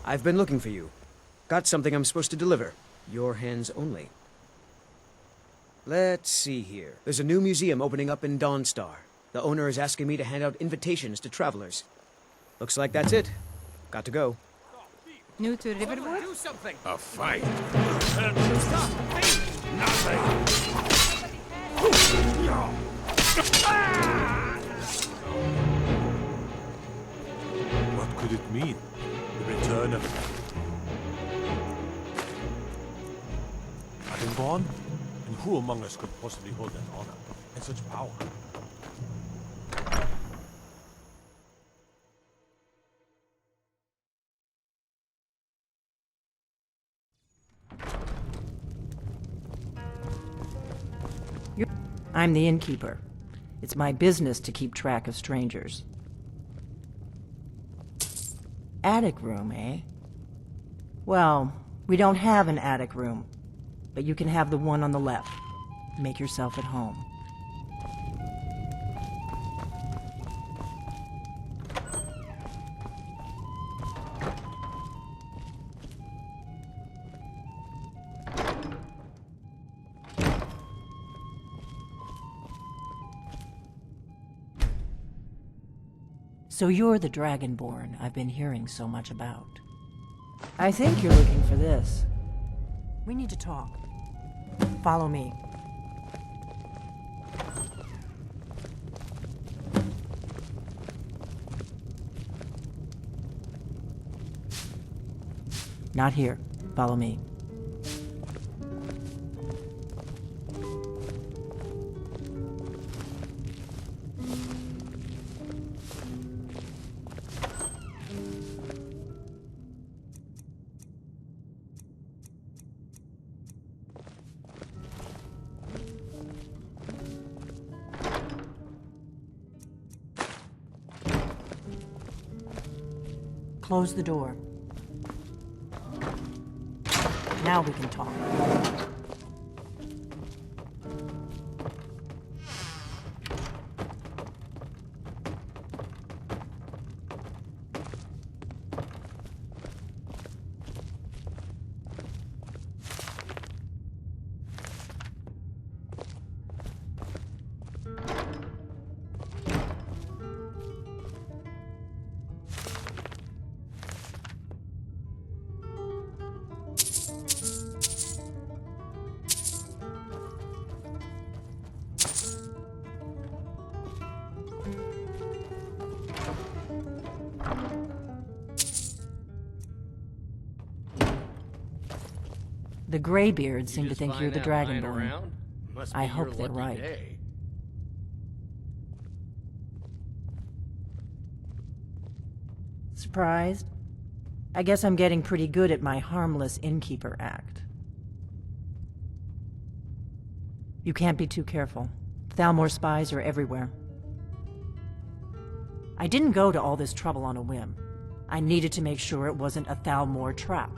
I've been looking for you. Got something I'm supposed to deliver. Your hands only. Let's see here. There's a new museum opening up in Dawnstar. The owner is asking me to hand out invitations to travelers. Looks like that's it. Got to go. New to Riverwood? Do something! A fight? Stop! Nothing! What could it mean? The return of Dragonborn? And who among us could possibly hold that honor and such power? I'm the innkeeper. It's my business to keep track of strangers. Attic room, eh? Well, we don't have an attic room, but you can have the one on the left. Make yourself at home. So you're the Dragonborn I've been hearing so much about. I think you're looking for this. We need to talk. Follow me. Not here. Follow me. Close the door. Now we can talk. The Greybeards seem to think you're the Dragonborn. I hope they're right. Day. Surprised? I guess I'm getting pretty good at my harmless innkeeper act. You can't be too careful. Thalmor spies are everywhere. I didn't go to all this trouble on a whim. I needed to make sure it wasn't a Thalmor trap.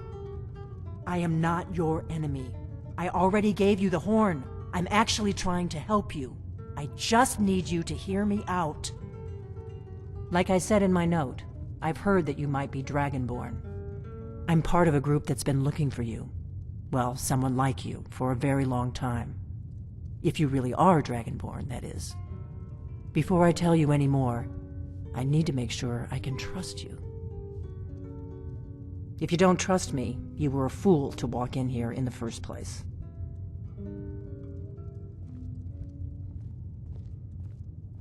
I am not your enemy. I already gave you the horn. I'm actually trying to help you. I just need you to hear me out. Like I said in my note, I've heard that you might be Dragonborn. I'm part of a group that's been looking for you. Well, someone like you, for a very long time. If you really are Dragonborn, that is. Before I tell you any more, I need to make sure I can trust you. If you don't trust me, you were a fool to walk in here in the first place.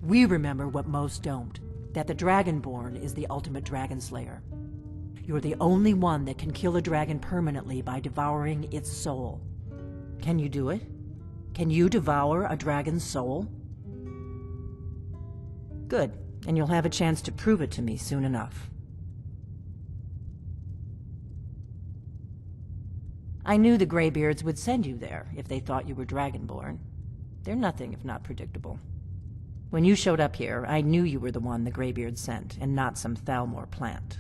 We remember what most don't, that the Dragonborn is the ultimate dragon slayer. You're the only one that can kill a dragon permanently by devouring its soul. Can you do it? Can you devour a dragon's soul? Good, and you'll have a chance to prove it to me soon enough. I knew the Greybeards would send you there if they thought you were Dragonborn. They're nothing if not predictable. When you showed up here, I knew you were the one the Greybeards sent, and not some Thalmor plant.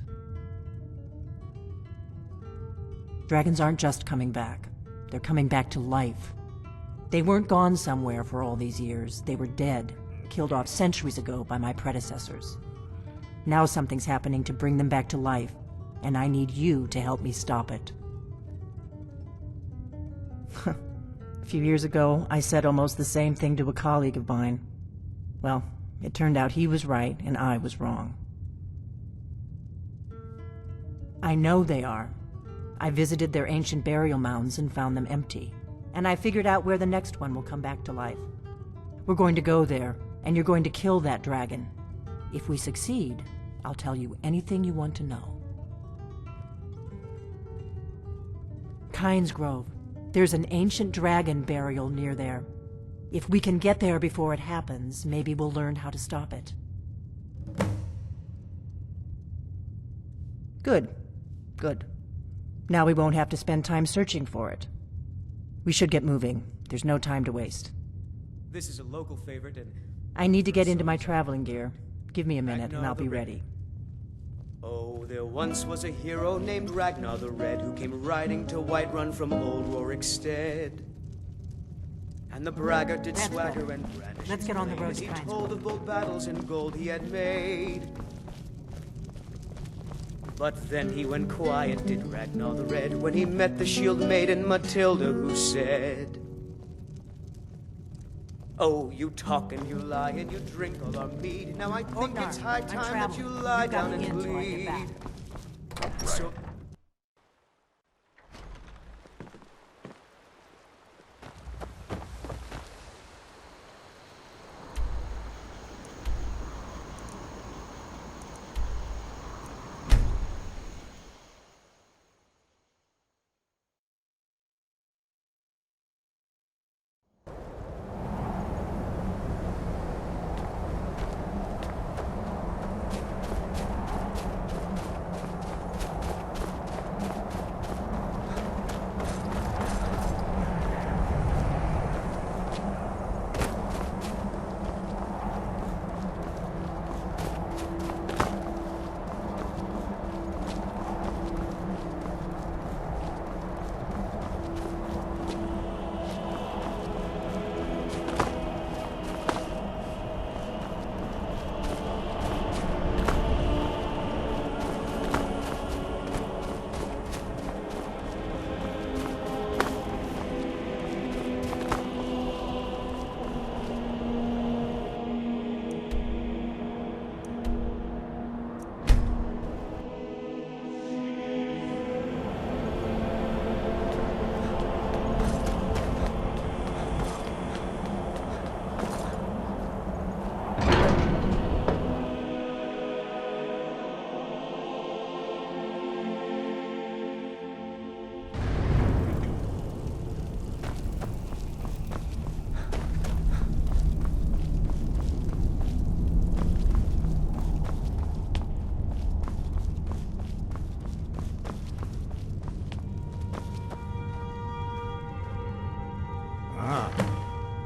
Dragons aren't just coming back. They're coming back to life. They weren't gone somewhere for all these years. They were dead, killed off centuries ago by my predecessors. Now something's happening to bring them back to life, and I need you to help me stop it. A few years ago, I said almost the same thing to a colleague of mine. Well, it turned out he was right and I was wrong. I know they are. I visited their ancient burial mounds and found them empty, and I figured out where the next one will come back to life. We're going to go there, and you're going to kill that dragon. If we succeed, I'll tell you anything you want to know. Kynes Grove. There's an ancient dragon burial near there. If we can get there before it happens, maybe we'll learn how to stop it. Good. Good. Now we won't have to spend time searching for it. We should get moving. There's no time to waste. This is a local favorite, and I need to get into my traveling gear. Give me a minute and I'll be ready. oh, there once was a hero named Ragnar the Red who came riding to Whiterun from old Rorikstead. And the braggart did That's swagger better. and brandish Let's his get on the blade road as to he Kynes told Grove. of bold battles and gold he had made. But then he went quiet, did Ragnar the Red, when he met the shield maiden Matilda, who said, "Oh, you talk and you lie and you drink all our mead. Now I think Ognar, it's high I'm time that you traveling. lie You got down me and in till I get bleed." back. So,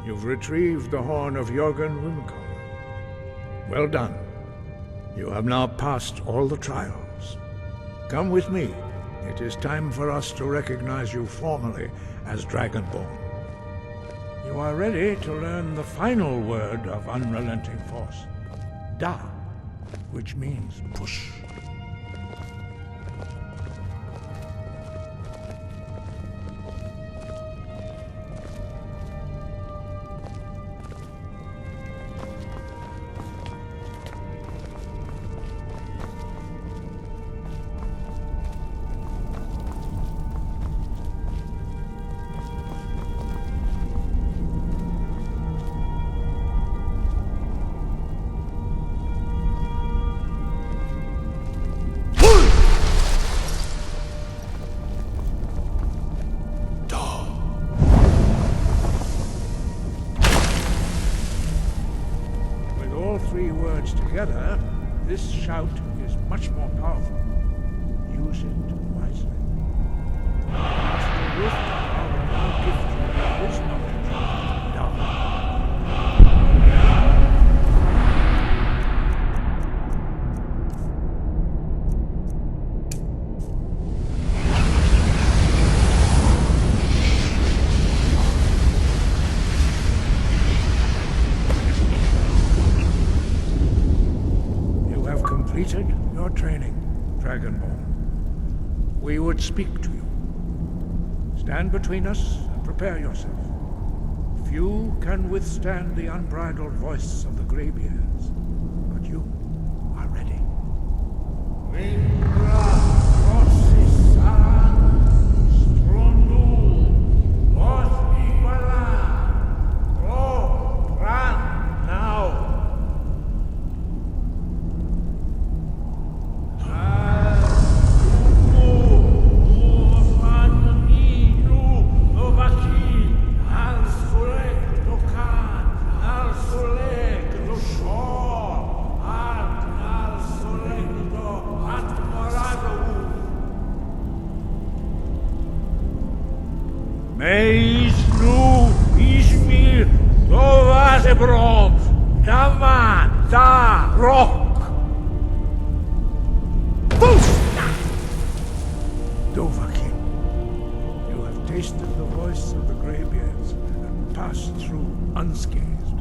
You've retrieved the horn of Jorgen Wimco. Well done. You have now passed all the trials. Come with me. It is time for us to recognize you formally as Dragonborn. You are ready to learn the final word of unrelenting force. Da, which means push. Three words together, this shout is much more powerful. Use it wisely. Master Wolfgar will now gift you his knowledge of Dharma. Completed your training, Dragonborn. we would speak to you. Stand between us and prepare yourself. Few can withstand the unbridled voice of the Greybeards, but you are ready. Meis nu ismir dovasebrom daman da rock. Dovahkiin, you have tasted the voice of the Greybeards and passed through unscathed.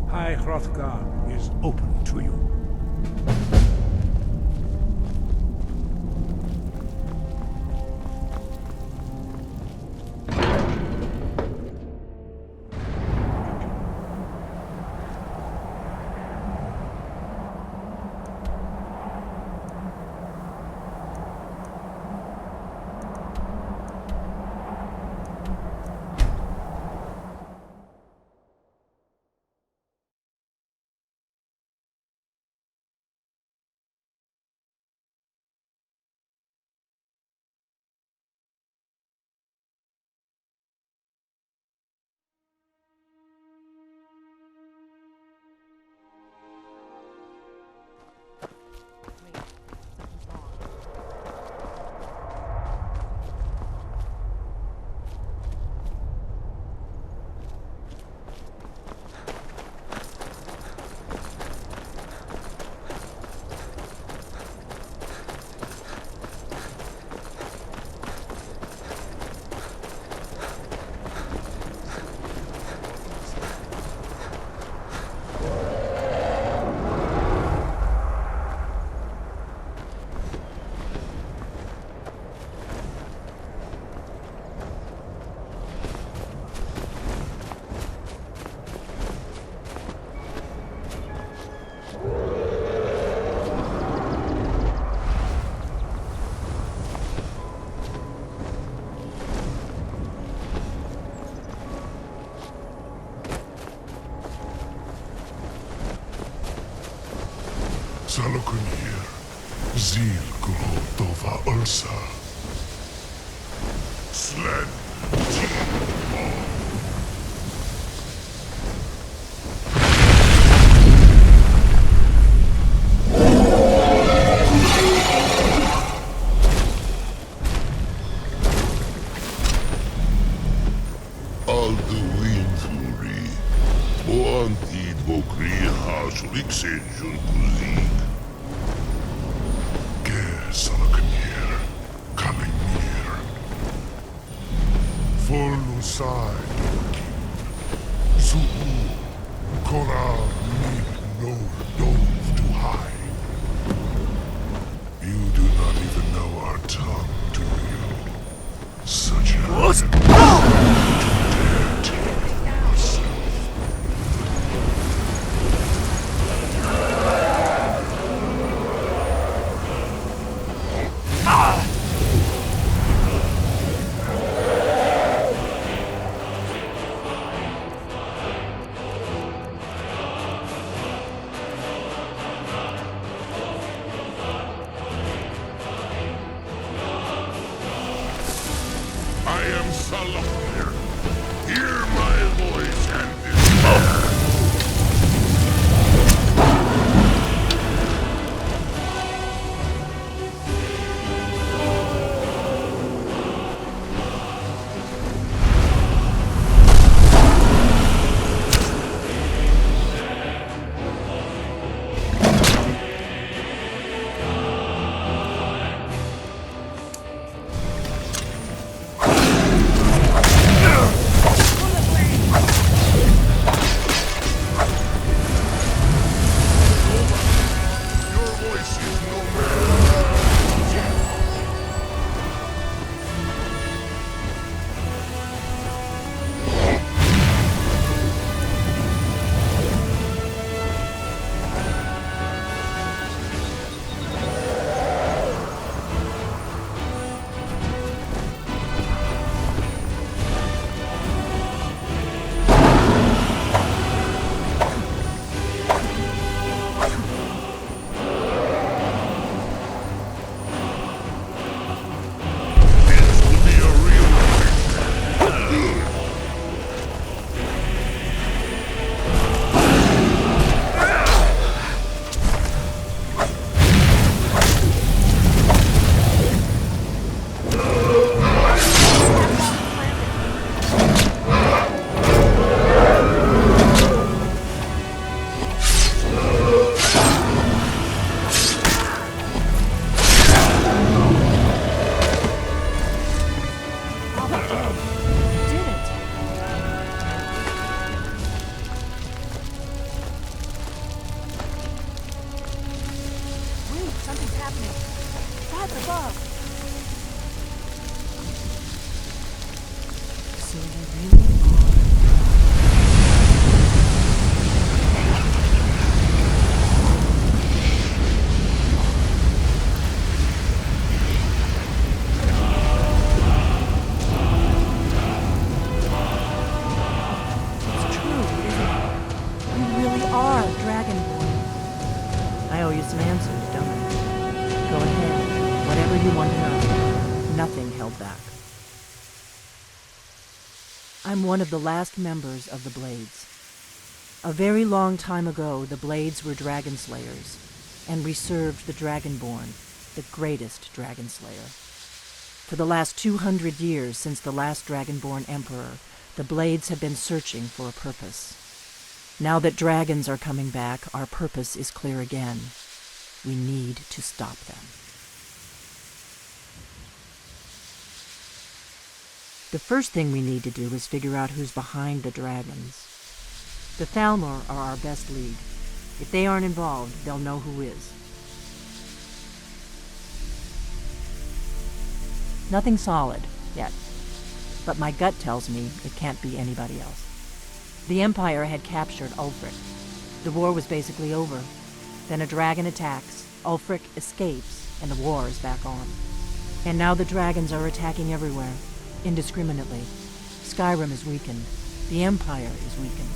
High Hrothgar is open to you. Salokunir, Zil Gulotova Ursa. Sled Alduin Fury, Boantid Bokriha Suliksenjun Kuzik. Salokunir, Kalimir. Forlusai, Zuhu, Korar, Nib, no dove to hide. You do not even know our tongue, do you? Such a... What? To dare take yourself. I am Salakir. Hear my voice and despair. some answers, don't I? Go ahead. Whatever you want to know. Nothing held back. I'm one of the last members of the Blades. A very long time ago, the Blades were dragon slayers, and we served the Dragonborn, the greatest dragon slayer. For the last 200 years since the last Dragonborn Emperor, the Blades have been searching for a purpose. Now that dragons are coming back, our purpose is clear again. We need to stop them. The first thing we need to do is figure out who's behind the dragons. The Thalmor are our best lead. If they aren't involved, they'll know who is. Nothing solid, yet. But my gut tells me it can't be anybody else. The Empire had captured Ulfric. The war was basically over. Then a dragon attacks, Ulfric escapes, and the war is back on. And now the dragons are attacking everywhere, indiscriminately. Skyrim is weakened. The Empire is weakened.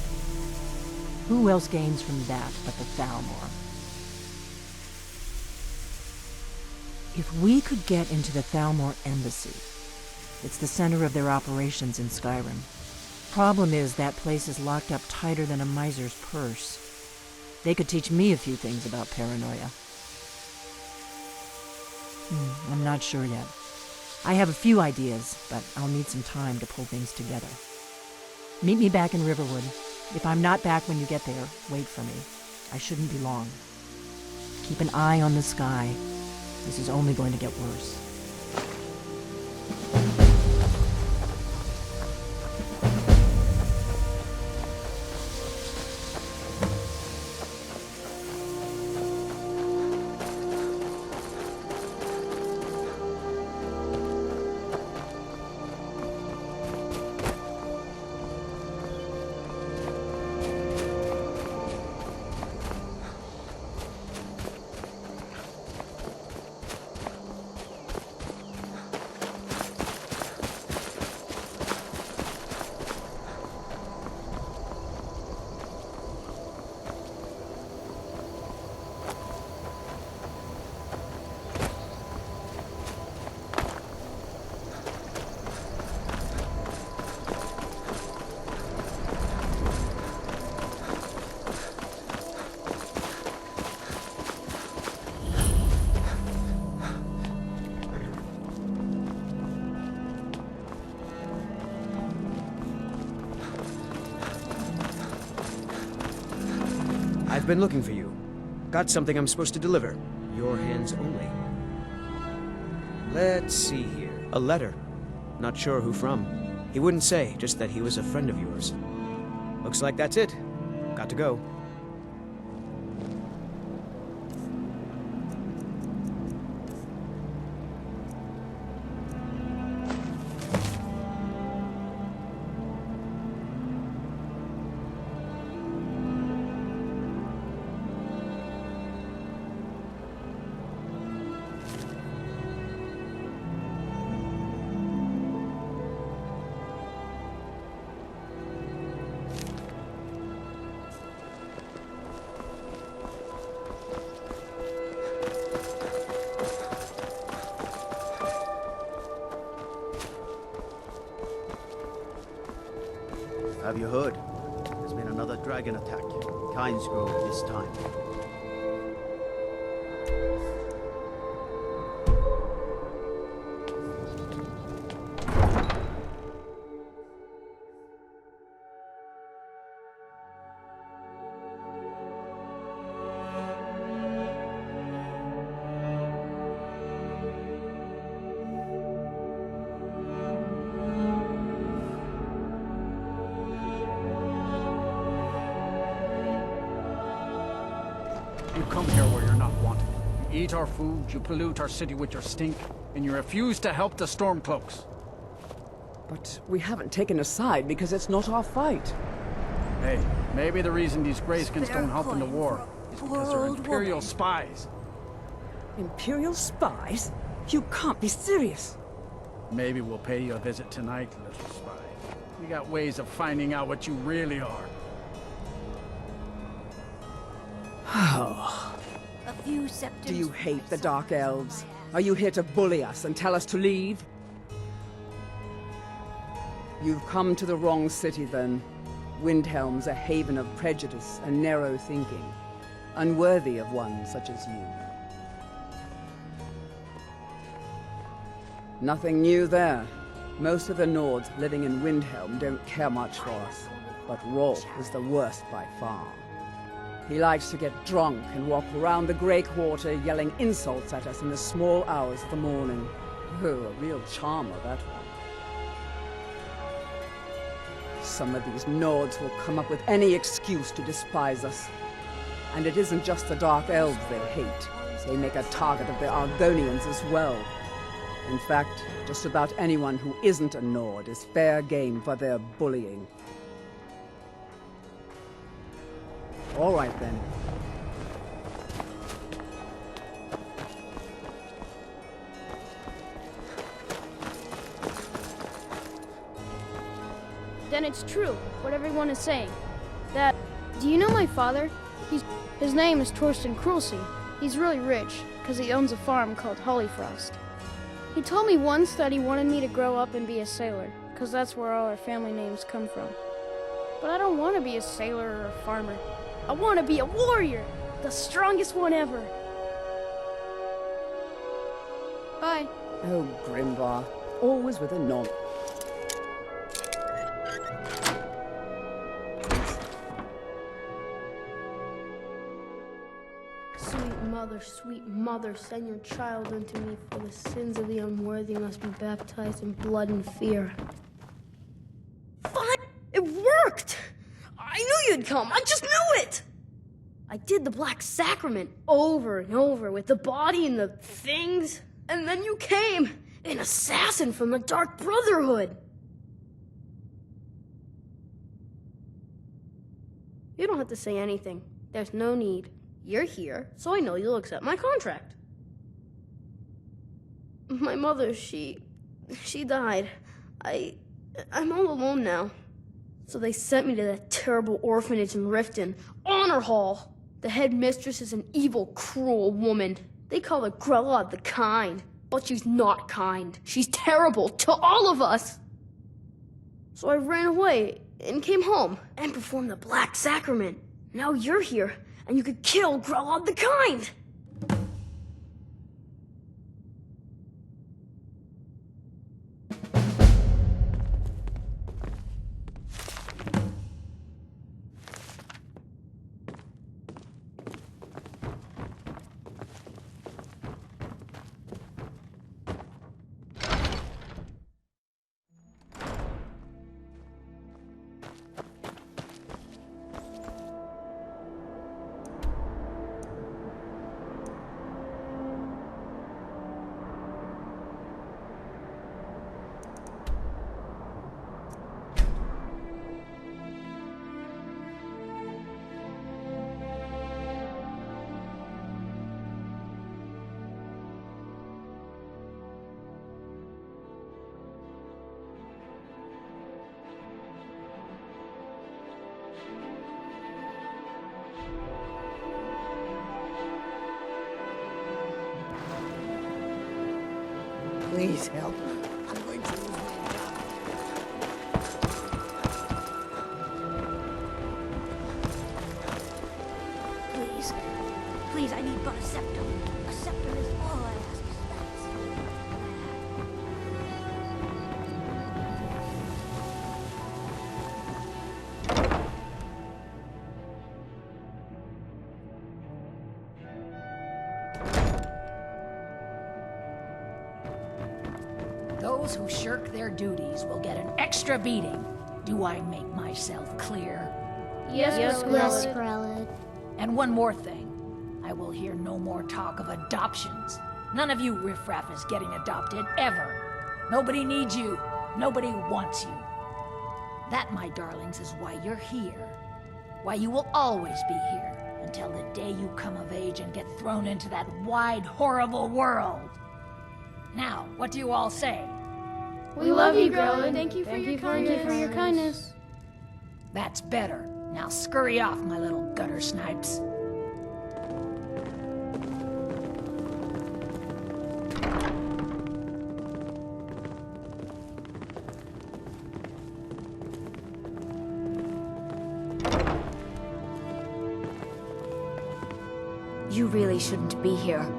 Who else gains from that but the Thalmor? If we could get into the Thalmor embassy, it's the center of their operations in Skyrim. Problem is, that place is locked up tighter than a miser's purse. They could teach me a few things about paranoia. I'm not sure yet. I have a few ideas, but I'll need some time to pull things together. Meet me back in Riverwood. If I'm not back when you get there, wait for me. I shouldn't be long. Keep an eye on the sky. This is only going to get worse. I've been looking for you. Got something I'm supposed to deliver. Your hands only. Let's see here. A letter. Not sure who from. He wouldn't say, just that he was a friend of yours. Looks like that's it. Got to go. Have you heard? There's been another dragon attack. Kynes Grove this time. You come here where you're not wanted. You eat our food, you pollute our city with your stink, and you refuse to help the Stormcloaks. But we haven't taken a side because it's not our fight. Hey, maybe the reason these Greyskins don't help in the war is because they're Imperial spies. Imperial spies? You can't be serious. Maybe we'll pay you a visit tonight, little spy. We got ways of finding out what you really are. Oh. A few septums. Do you hate the Dark Elves? Are you here to bully us and tell us to leave? You've come to the wrong city, then. Windhelm's a haven of prejudice and narrow thinking, unworthy of one such as you. Nothing new there. Most of the Nords living in Windhelm don't care much for us, but Rolf is the worst by far. He likes to get drunk and walk around the Grey Quarter yelling insults at us in the small hours of the morning. Oh, a real charmer, that one. Some of these Nords will come up with any excuse to despise us. And it isn't just the Dark Elves they hate. They make a target of the Argonians as well. In fact, just about anyone who isn't a Nord is fair game for their bullying. All right, then. Then it's true, what everyone is saying. That... Do you know my father? His name is Torsten Krulsey. He's really rich, because he owns a farm called Hollyfrost. He told me once that he wanted me to grow up and be a sailor, because that's where all our family names come from. But I don't want to be a sailor or a farmer. I want to be a warrior! The strongest one ever! Bye. Oh, Grimvar. Always with a nod. Sweet mother, send your child unto me, for the sins of the unworthy must be baptized in blood and fear. Fine! It worked! I knew you'd come! I just knew it! I did the Black Sacrament over and over with the body and the things, and then you came! An assassin from the Dark Brotherhood! You don't have to say anything. There's no need. You're here, so I know you'll accept my contract. My mother, she died. I'm all alone now. So they sent me to that terrible orphanage in Riften, Honor Hall. The headmistress is an evil, cruel woman. They call her Grella the Kind, but she's not kind. She's terrible to all of us. So I ran away and came home and performed the Black Sacrament. Now you're here. And you could kill Grella the Kind! Please help. I'm going to lose my job. Please. Please, I need but a septum. A septum is all I ask. Those who shirk their duties will get an extra beating. Do I make myself clear? Yes, Grelid. And one more thing. I will hear no more talk of adoptions. None of you riffraff is getting adopted, ever. Nobody needs you. Nobody wants you. That, my darlings, is why you're here. Why you will always be here, until the day you come of age and get thrown into that wide, horrible world. Now, what do you all say? We love you, Grelid. Thank you for your kindness. That's better. Now scurry off, my little gutter snipes. You really shouldn't be here.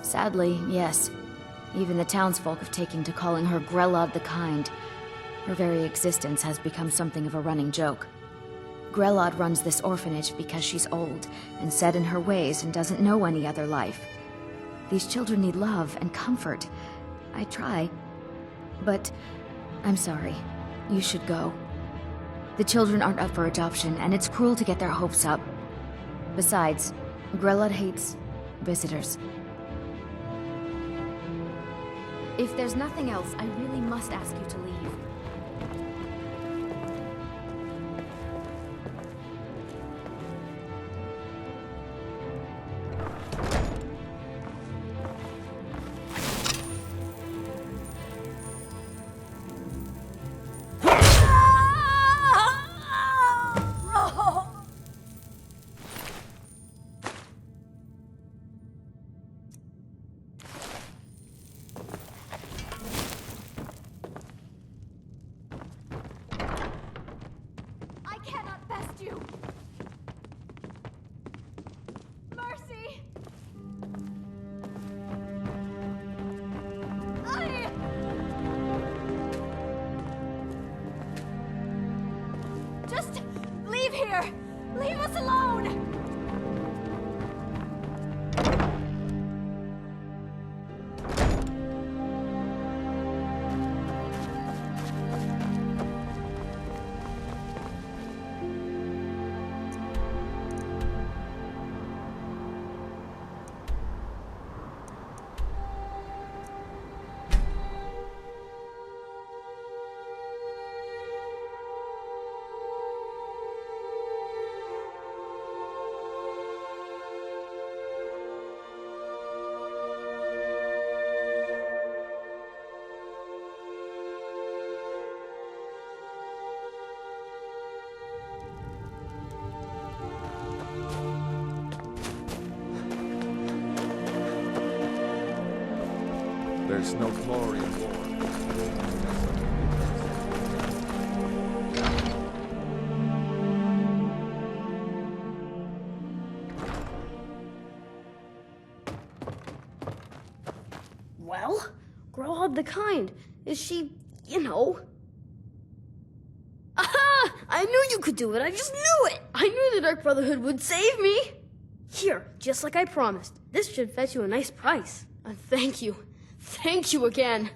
Sadly, yes. Even the townsfolk have taken to calling her Grelod the Kind. Her very existence has become something of a running joke. Grelod runs this orphanage because she's old and set in her ways and doesn't know any other life. These children need love and comfort. I try. But I'm sorry. You should go. The children aren't up for adoption, and it's cruel to get their hopes up. Besides, Grelod hates visitors. If there's nothing else, I really must ask you to leave. Just leave here! Leave us alone! There's no glory in war. Well, Grelod the Kind. Is she, you know... Aha! I knew you could do it. I just knew it. I knew the Dark Brotherhood would save me. Here, just like I promised. This should fetch you a nice price. And thank you. Thank you again.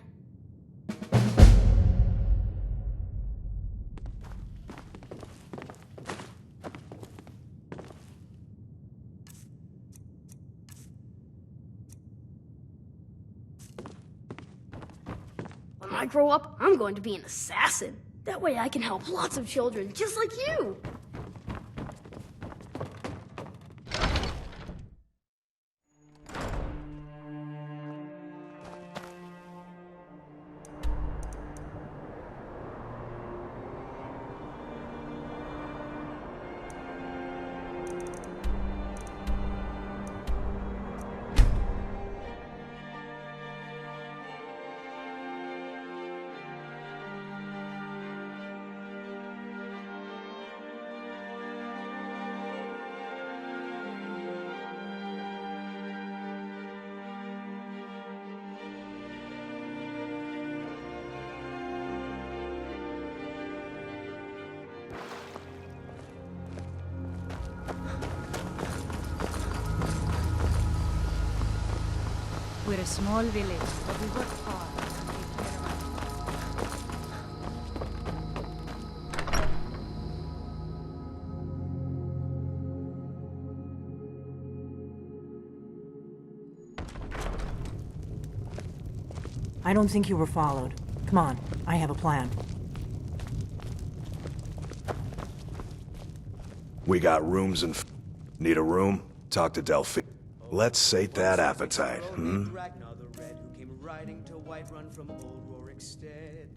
When I grow up, I'm going to be an assassin. That way I can help lots of children just like you. We're a small village, but we work hard and take care of I don't think you were followed. Come on, I have a plan. We got rooms and need a room? Talk to Delphi. Let's sate that appetite, Ragnar the Red, who came riding to Whiterun from old Rorikstead.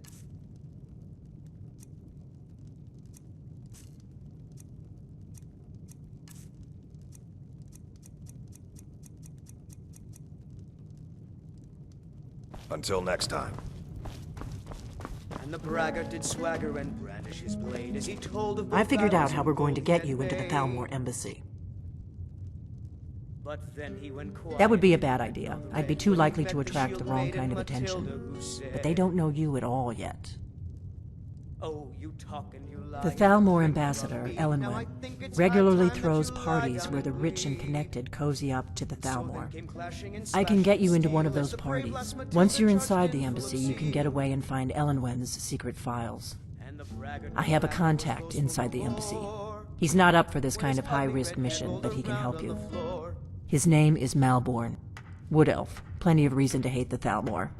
Until next time. And the braggart did swagger and brandish flash his blade as he told of I both figured out battles how in we're going to Golden get you into the Bay. Thalmor Embassy. But then he went quiet. That would be a bad idea. I'd be too likely to attract the wrong kind of attention. But they don't know you at all yet. Oh, you talk and you lie. The Thalmor ambassador, Elenwen, regularly throws parties where the rich and connected cozy up to the Thalmor. I can get you into one of those parties. Once you're inside the embassy, you can get away and find Elenwen's secret files. I have a contact inside the embassy. He's not up for this kind of high-risk mission, but he can help you. His name is Malborn. Wood Elf. Plenty of reason to hate the Thalmor.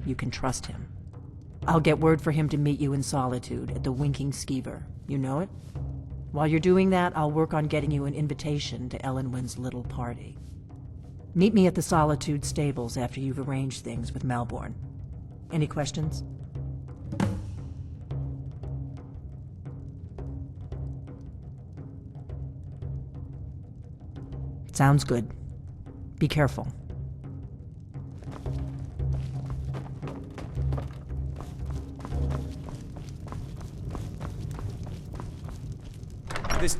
You can trust him. I'll get word for him to meet you in Solitude at the Winking Skeever. You know it? While you're doing that, I'll work on getting you an invitation to Elenwen's little party. Meet me at the Solitude stables after you've arranged things with Malborn. Any questions? Sounds good. Be careful. This...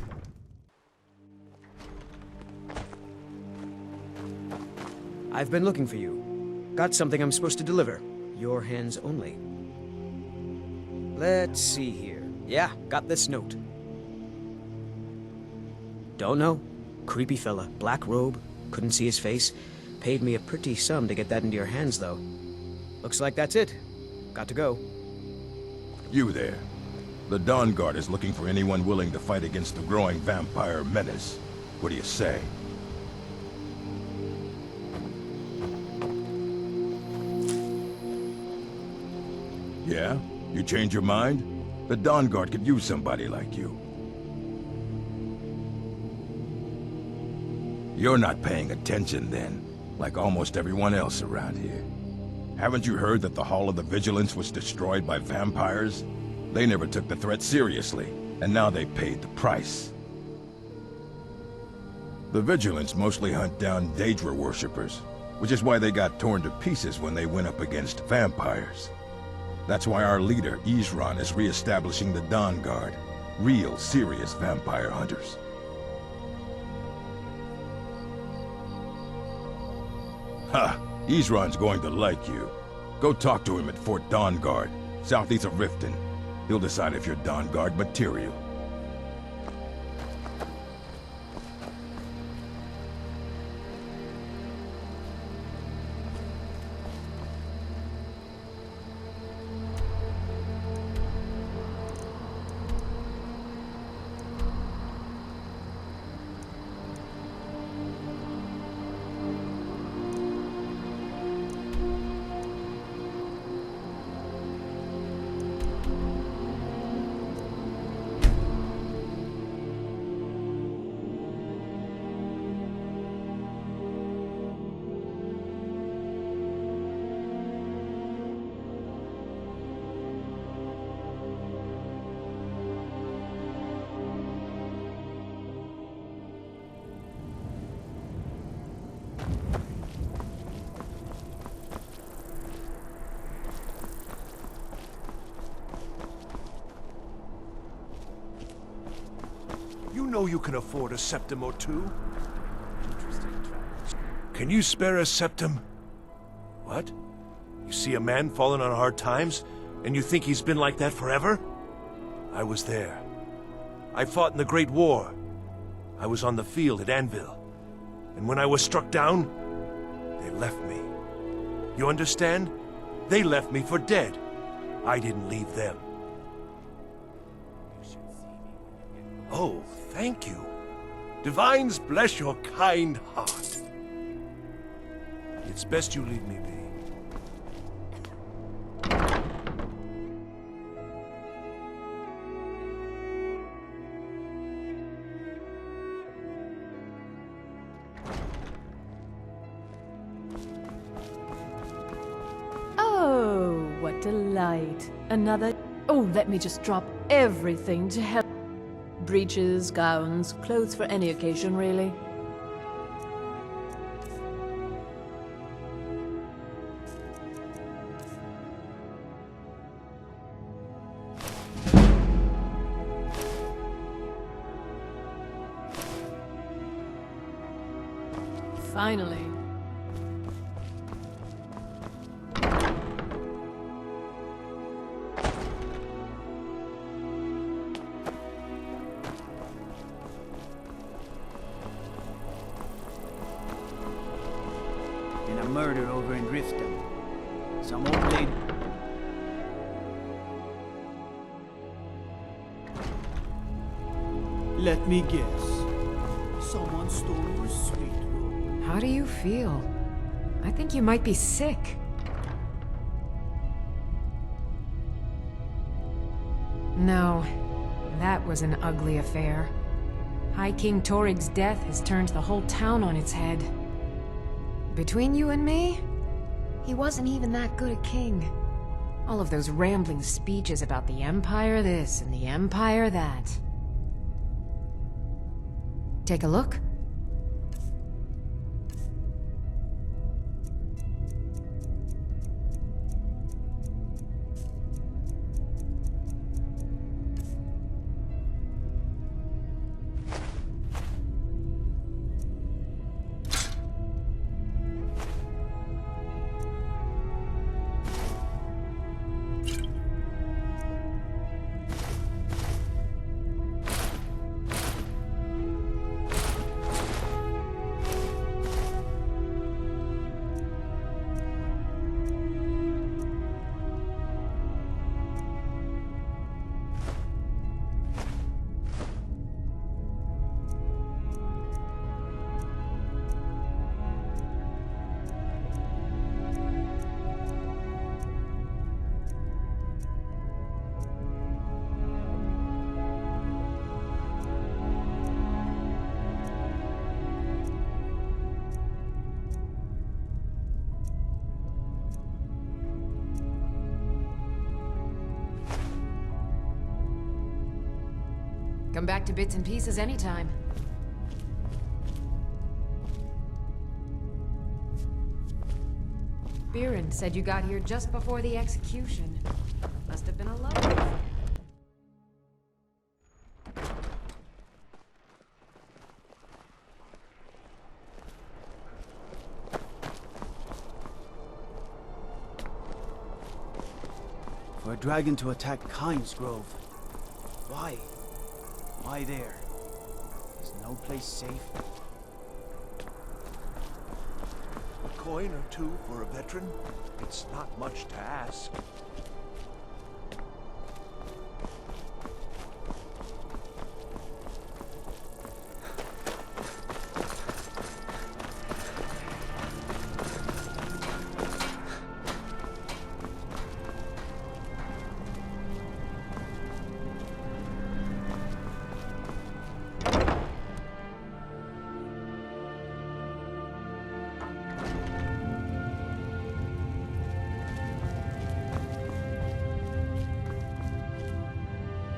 I've been looking for you. Got something I'm supposed to deliver. Your hands only. Let's see here. Yeah, got this note. Don't know. Creepy fella. Black robe. Couldn't see his face. Paid me a pretty sum to get that into your hands, though. Looks like that's it. Got to go. You there. The Dawn Guard is looking for anyone willing to fight against the growing vampire menace. What do you say? Yeah? You change your mind? The Dawn Guard could use somebody like you. You're not paying attention then, like almost everyone else around here. Haven't you heard that the Hall of the Vigilance was destroyed by vampires? They never took the threat seriously, and now they paid the price. The Vigilance mostly hunt down Daedra worshippers, which is why they got torn to pieces when they went up against vampires. That's why our leader, Isran, is re-establishing the Dawn Guard. Real, serious vampire hunters. Ha! Isran's going to like you. Go talk to him at Fort Dawn Guard, southeast of Riften. He'll decide if you're Dawn Guard material. You know you can afford a septum or two. Can you spare a septum? What? You see a man falling on hard times, and you think he's been like that forever? I was there. I fought in the Great War. I was on the field at Anvil. And when I was struck down, they left me. You understand? They left me for dead. I didn't leave them. Oh, thank you. Divines bless your kind heart. It's best you leave me be. Oh, what delight. Another... Oh, let me just drop everything to hell. Breeches, gowns, clothes for any occasion, really. finally. Been a murder over in Riften. Some old lady... Let me guess. Someone stole your sweet robe. How do you feel? I think you might be sick. No, that was an ugly affair. High King Torig's death has turned the whole town on its head. Between you and me, he wasn't even that good a king. All of those rambling speeches about the Empire this and the Empire that. Take a look. Come back to bits and pieces anytime. Biren said you got here just before the execution. Must have been a lovely affair. For a dragon to attack Kynes Grove. Why? Why there? Is no place safe? A coin or two for a veteran? It's not much to ask.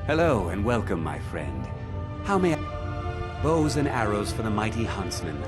Hello and welcome, my friend. How may I... Bows and arrows for the mighty huntsman.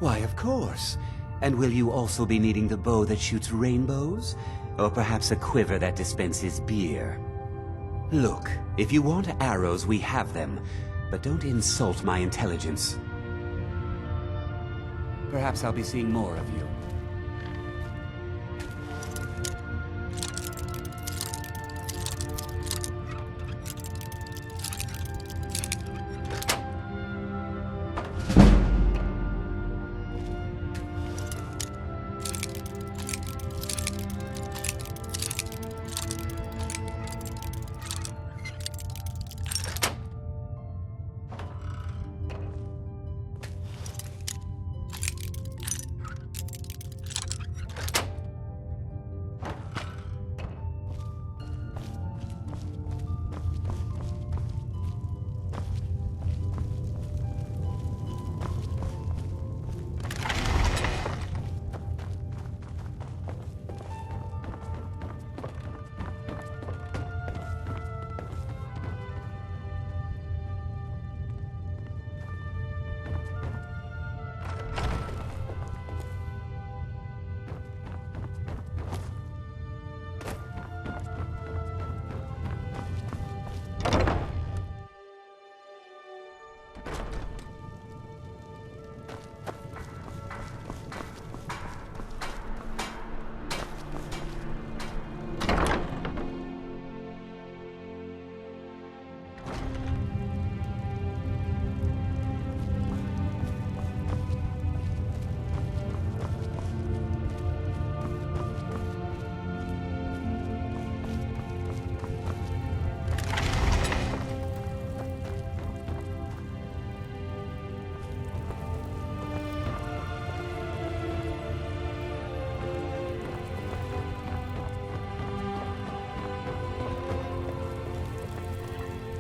Why, of course. And will you also be needing the bow that shoots rainbows? Or perhaps a quiver that dispenses beer? Look, if you want arrows, we have them. But don't insult my intelligence. Perhaps I'll be seeing more of you.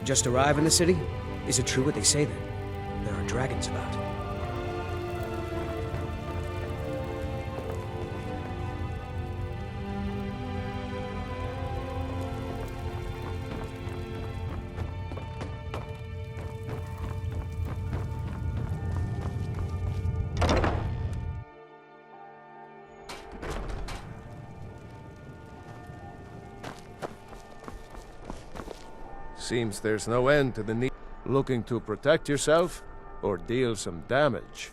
Just arrive in the city? Is it true what they say then? There are dragons about. Seems there's no end to the need. Looking to protect yourself or deal some damage?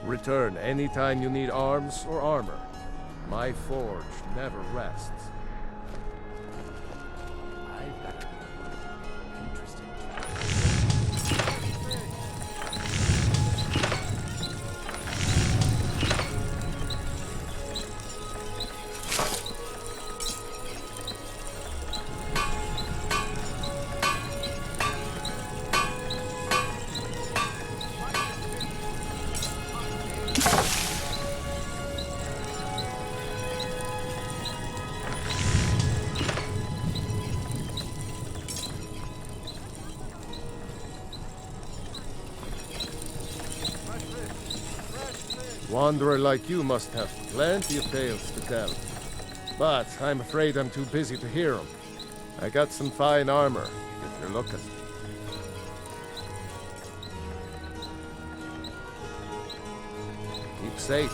Return anytime you need arms or armor. My forge never rests. I've got interesting. Wanderer like you must have plenty of tales to tell. But I'm afraid I'm too busy to hear them. I got some fine armor, if you're looking. Keep safe.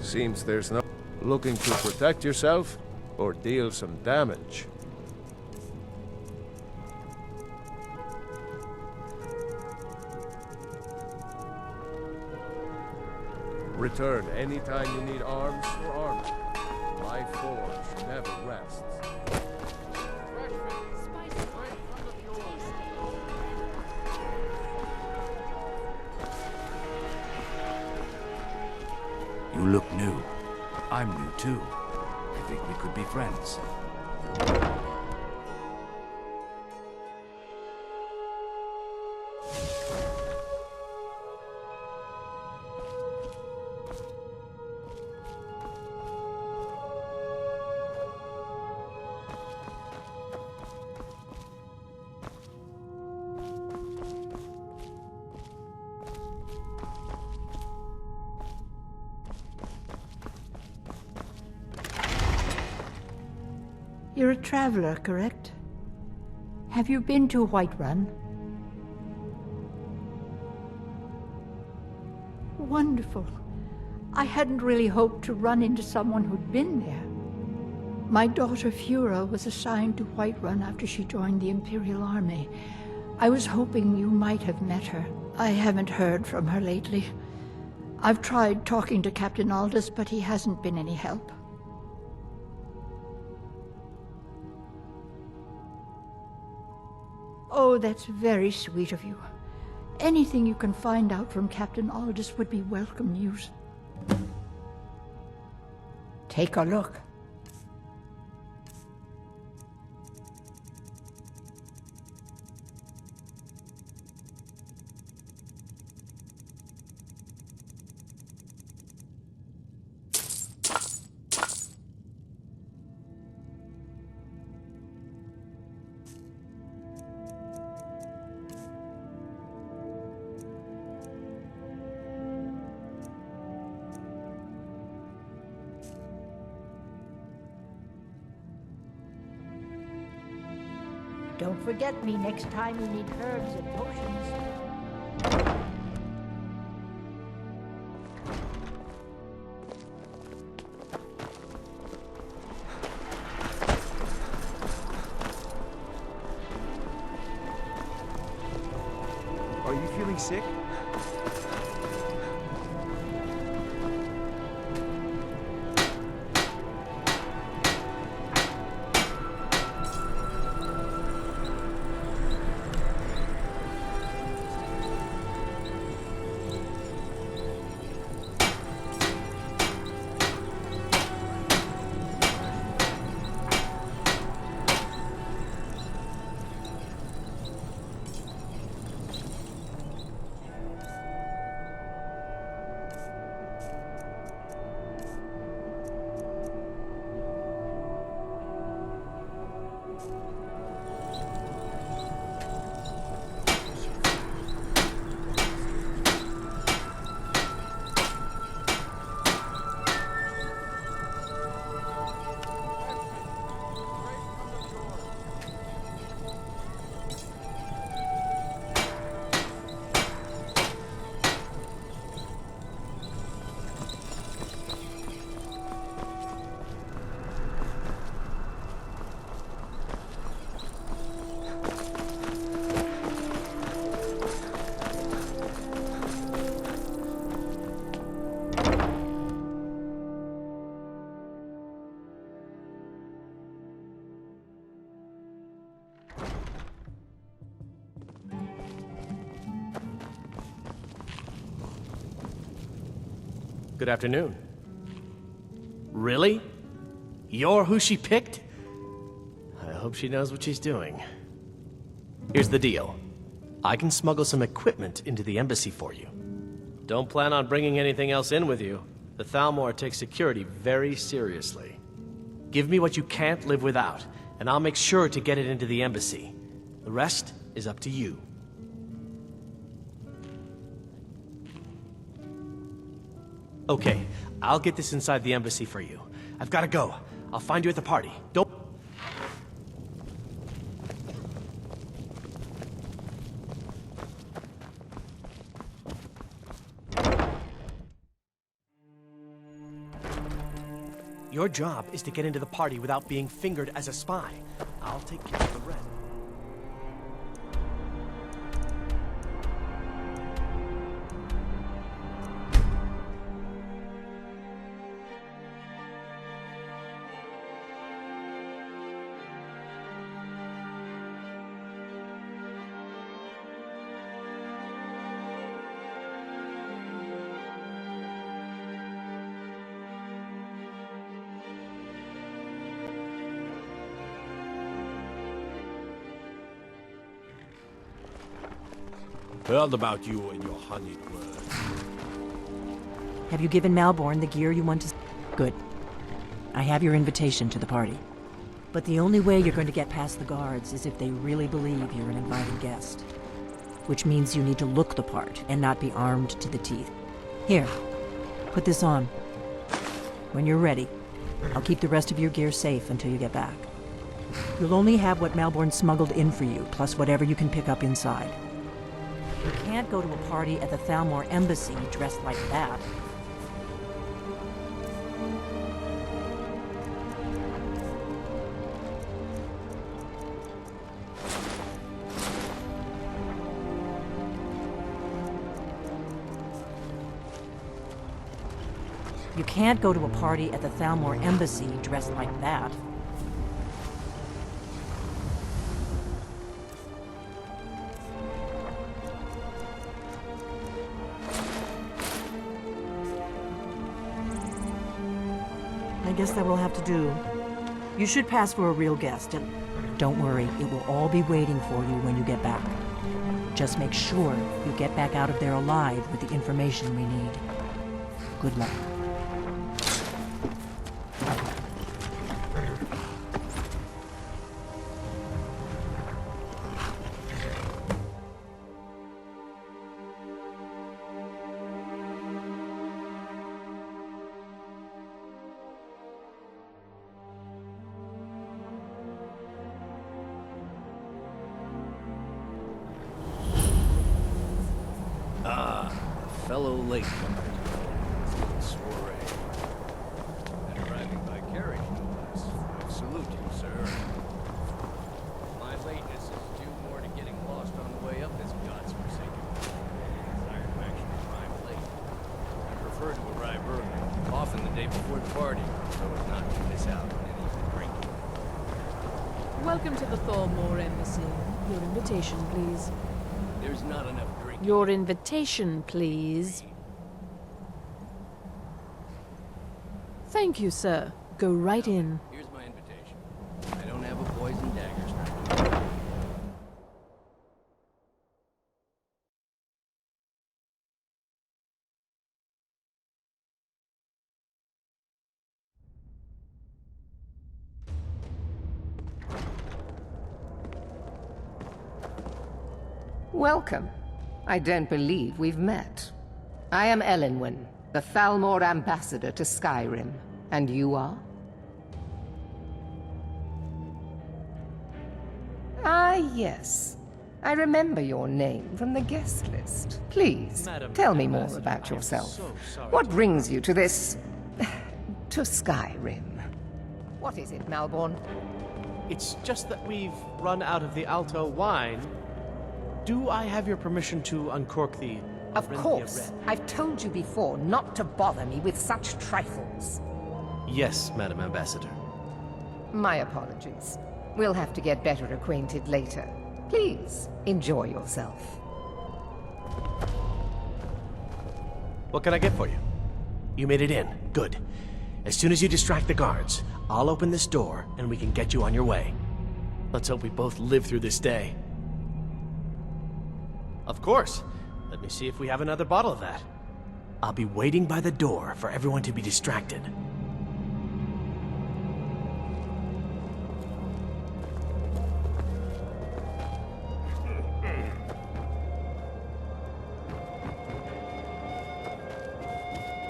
Seems there's no looking to protect yourself or deal some damage. Return anytime you need arms or armor. My forge never rests. You look new. I'm new too. I think we could be friends. You're a traveler, correct? Have you been to Whiterun? Wonderful. I hadn't really hoped to run into someone who'd been there. My daughter Fura was assigned to Whiterun after she joined the Imperial Army. I was hoping you might have met her. I haven't heard from her lately. I've tried talking to Captain Aldous, but he hasn't been any help. Oh, that's very sweet of you. Anything you can find out from Captain Aldous would be welcome news. Take a look. Don't forget me next time you need herbs and potions. Are you feeling sick? Good afternoon. Really? You're who she picked? I hope she knows what she's doing. Here's the deal. I can smuggle some equipment into the embassy for you. Don't plan on bringing anything else in with you. The Thalmor takes security very seriously. Give me what you can't live without, and I'll make sure to get it into the embassy. The rest is up to you. Okay, I'll get this inside the embassy for you. I've got to go. I'll find you at the party. Don't... Your job is to get into the party without being fingered as a spy. I'll take care of the rest. Heard about you and your honeyed words. Have you given Malborn the gear you want to... Good. I have your invitation to the party. But the only way you're going to get past the guards is if they really believe you're an invited guest. Which means you need to look the part and not be armed to the teeth. Here, put this on. When you're ready, I'll keep the rest of your gear safe until you get back. You'll only have what Malborn smuggled in for you, plus whatever you can pick up inside. You can't go to a party at the Thalmor embassy dressed like that. You can't go to a party at the Thalmor embassy dressed like that. I guess that will have to do. You should pass for a real guest, and don't worry, it will all be waiting for you when you get back. Just make sure you get back out of there alive with the information we need. Good luck. Fellow latecomer to the soiree. And arriving by carriage, no less. I salute you, sir. My lateness is due more to getting lost on the way up this god's-forsaken desire to actually arrive late. I prefer to arrive early, often the day before the party, so as not to miss out on any of the drinking. Welcome to the Thalmor embassy. Your invitation, please. There's not enough drinking. Your invitation, please. Thank you, sir. Go right in. Here's my invitation. I don't have a poison dagger strapped. Welcome. I don't believe we've met. I am Elenwen, the Thalmor ambassador to Skyrim. And you are? Ah, yes. I remember your name from the guest list. Please, tell me more about yourself. What brings you to this... to Skyrim? What is it, Malborn? It's just that we've run out of the Alto wine. Do I have your permission to uncork the... Of course. I've told you before not to bother me with such trifles. Yes, Madam Ambassador. My apologies. We'll have to get better acquainted later. Please, enjoy yourself. What can I get for you? You made it in. Good. As soon as you distract the guards, I'll open this door and we can get you on your way. Let's hope we both live through this day. Of course. Let me see if we have another bottle of that. I'll be waiting by the door for everyone to be distracted.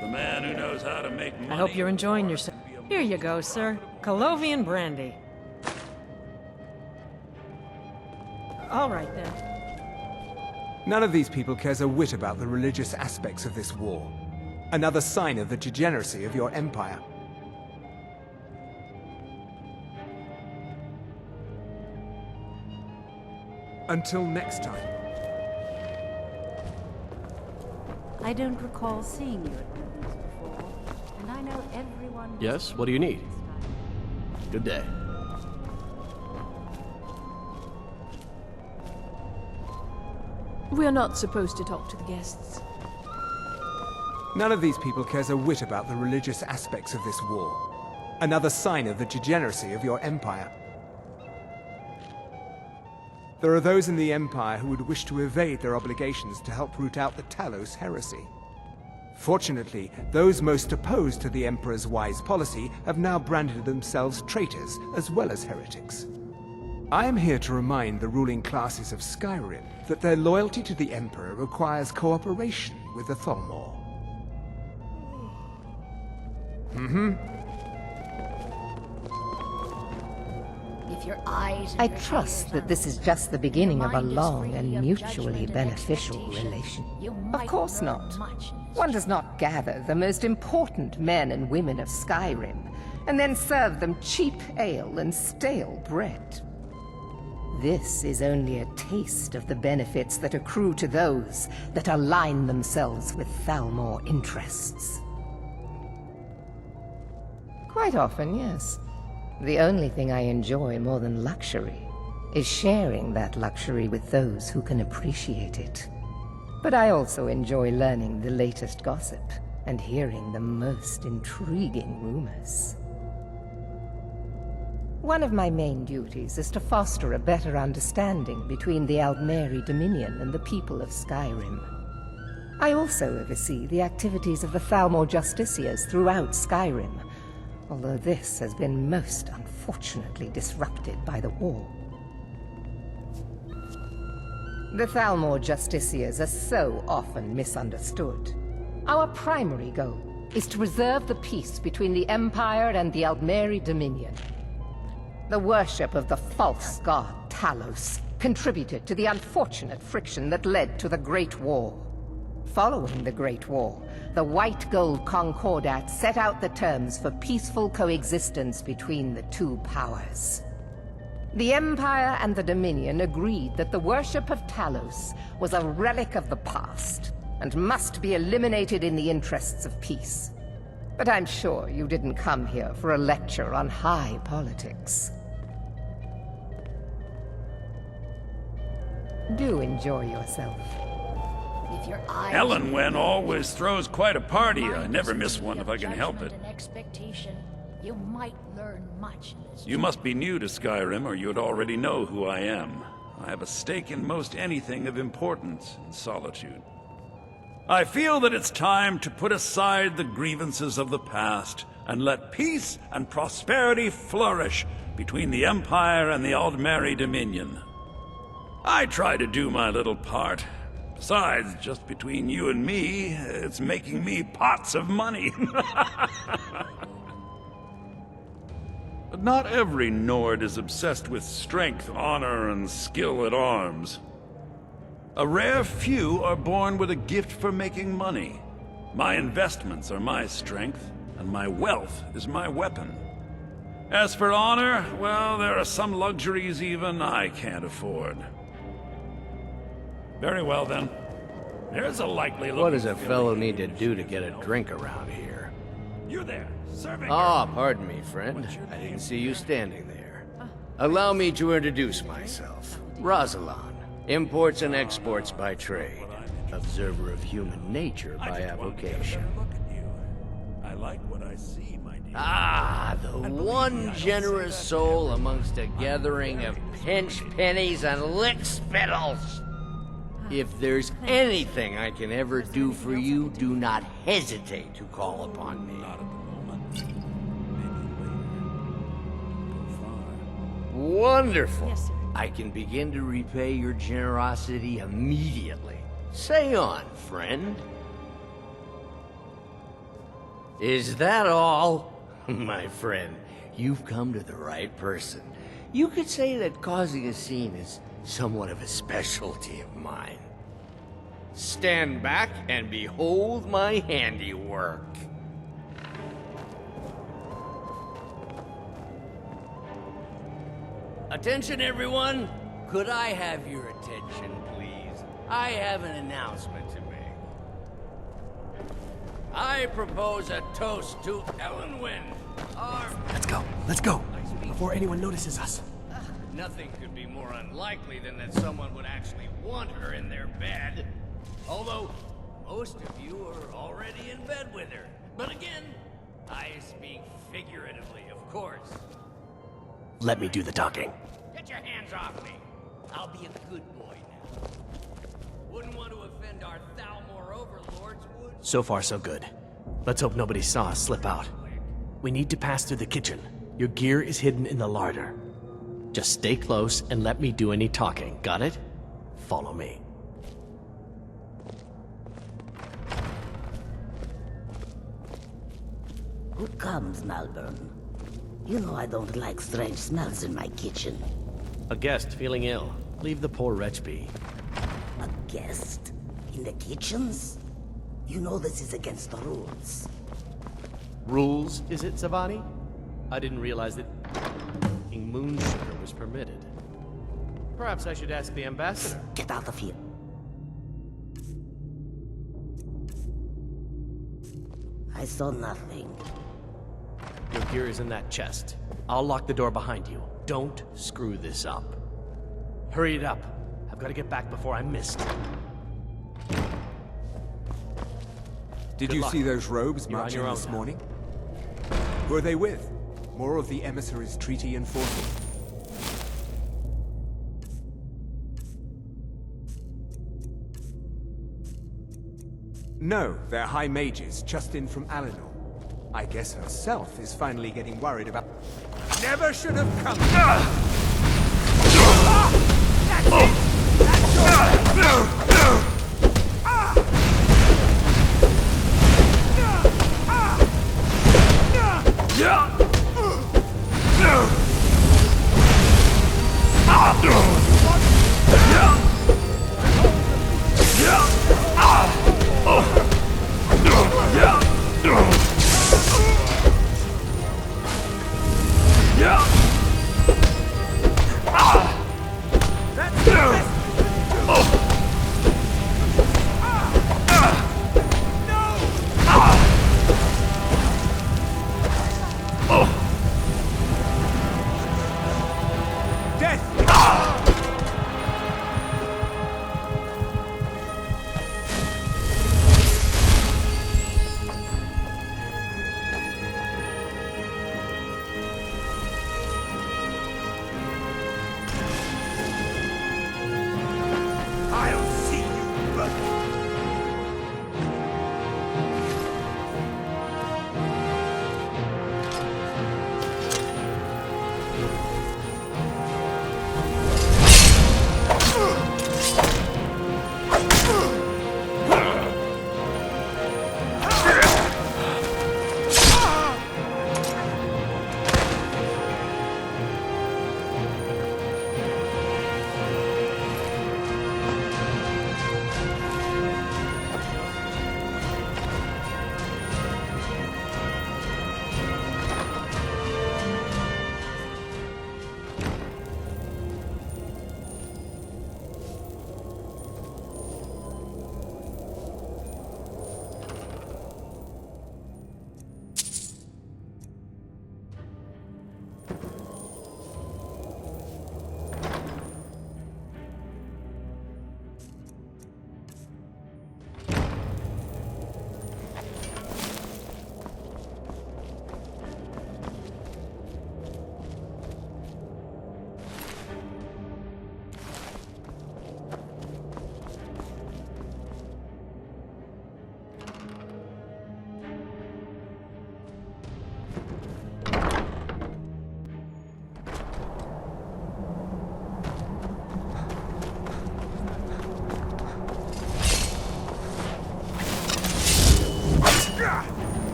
The man who knows how to make money. I hope you're enjoying yourself. Here you go, sir. Colovian brandy. All right, then. None of these people cares a whit about the religious aspects of this war. Another sign of the degeneracy of your empire. Until next time. I don't recall seeing you at movies before, and I know everyone... Yes? What do you need? Good day. We're not supposed to talk to the guests. None of these people cares a whit about the religious aspects of this war. Another sign of the degeneracy of your empire. There are those in the Empire who would wish to evade their obligations to help root out the Talos heresy. Fortunately, those most opposed to the Emperor's wise policy have now branded themselves traitors as well as heretics. I am here to remind the ruling classes of Skyrim that their loyalty to the Emperor requires cooperation with the Thalmor. If your eyes... I trust that this is just the beginning of a long and mutually beneficial relation. Of course not. One does not gather the most important men and women of Skyrim and then serve them cheap ale and stale bread. This is only a taste of the benefits that accrue to those that align themselves with Thalmor interests. Quite often, yes. The only thing I enjoy more than luxury is sharing that luxury with those who can appreciate it. But I also enjoy learning the latest gossip and hearing the most intriguing rumors. One of my main duties is to foster a better understanding between the Aldmeri Dominion and the people of Skyrim. I also oversee the activities of the Thalmor Justiciars throughout Skyrim, although this has been most unfortunately disrupted by the war. The Thalmor Justiciars are so often misunderstood. Our primary goal is to preserve the peace between the Empire and the Aldmeri Dominion. The worship of the false god Talos contributed to the unfortunate friction that led to the Great War. Following the Great War, the White Gold Concordat set out the terms for peaceful coexistence between the two powers. The Empire and the Dominion agreed that the worship of Talos was a relic of the past and must be eliminated in the interests of peace. But I'm sure you didn't come here for a lecture on high politics. Do enjoy yourself. If your eyes... Elenwen always throws quite a party. I never miss one if I can help it. An expectation, you might learn much in this. You must be new to Skyrim, or you'd already know who I am. I have a stake in most anything of importance in Solitude. I feel that it's time to put aside the grievances of the past and let peace and prosperity flourish between the Empire and the Aldmeri Dominion. I try to do my little part. Besides, just between you and me, it's making me pots of money. But not every Nord is obsessed with strength, honor, and skill at arms. A rare few are born with a gift for making money. My investments are my strength, and my wealth is my weapon. As for honor, well, there are some luxuries even I can't afford. Very well, then. There's a likely What does a fellow need to do to get a drink around here? You there, serving Ah, pardon me, friend. I didn't see you standing there. Allow me to introduce myself. Rosalind, imports and exports by trade. Observer of human nature by avocation. I like what I see, my dear. Ah, the one generous soul amongst a gathering of pinch pennies and lick spittles. If there's anything I can ever do for you, do not hesitate to call upon me. Not at the moment. Wonderful. Yes, sir. I can begin to repay your generosity immediately. Say on, friend. Is that all? My friend, you've come to the right person. You could say that causing a scene is somewhat of a specialty of mine. Stand back and behold my handiwork. Attention, everyone! Could I have your attention, please? I have an announcement to make. I propose a toast to Elenwen, our... Let's go, before anyone notices us. Nothing could be more unlikely than that someone would actually want her in their bed. Although, most of you are already in bed with her. But again, I speak figuratively, of course. Let me do the talking. Get your hands off me! I'll be a good boy now. Wouldn't want to offend our Thalmor overlords, would... So far, so good. Let's hope nobody saw us slip out. We need to pass through the kitchen. Your gear is hidden in the larder. Just stay close and let me do any talking, got it? Follow me. Who comes, Malvern? You know I don't like strange smells in my kitchen. A guest feeling ill. Leave the poor wretch be. A guest? In the kitchens? You know this is against the rules. Rules, is it, Savani? I didn't realize that moon sugar was permitted. Perhaps I should ask the ambassador. Get out of here. I saw nothing. Your gear is in that chest. I'll lock the door behind you. Don't screw this up. Hurry it up. I've got to get back before I'm missed. Did Good you luck. see those robes You're on marching your own this now. morning? Who are they with? More of the emissaries' treaty enforcement? No, they're high mages, just in from Alinor. I guess herself is finally getting worried about... Never should have come!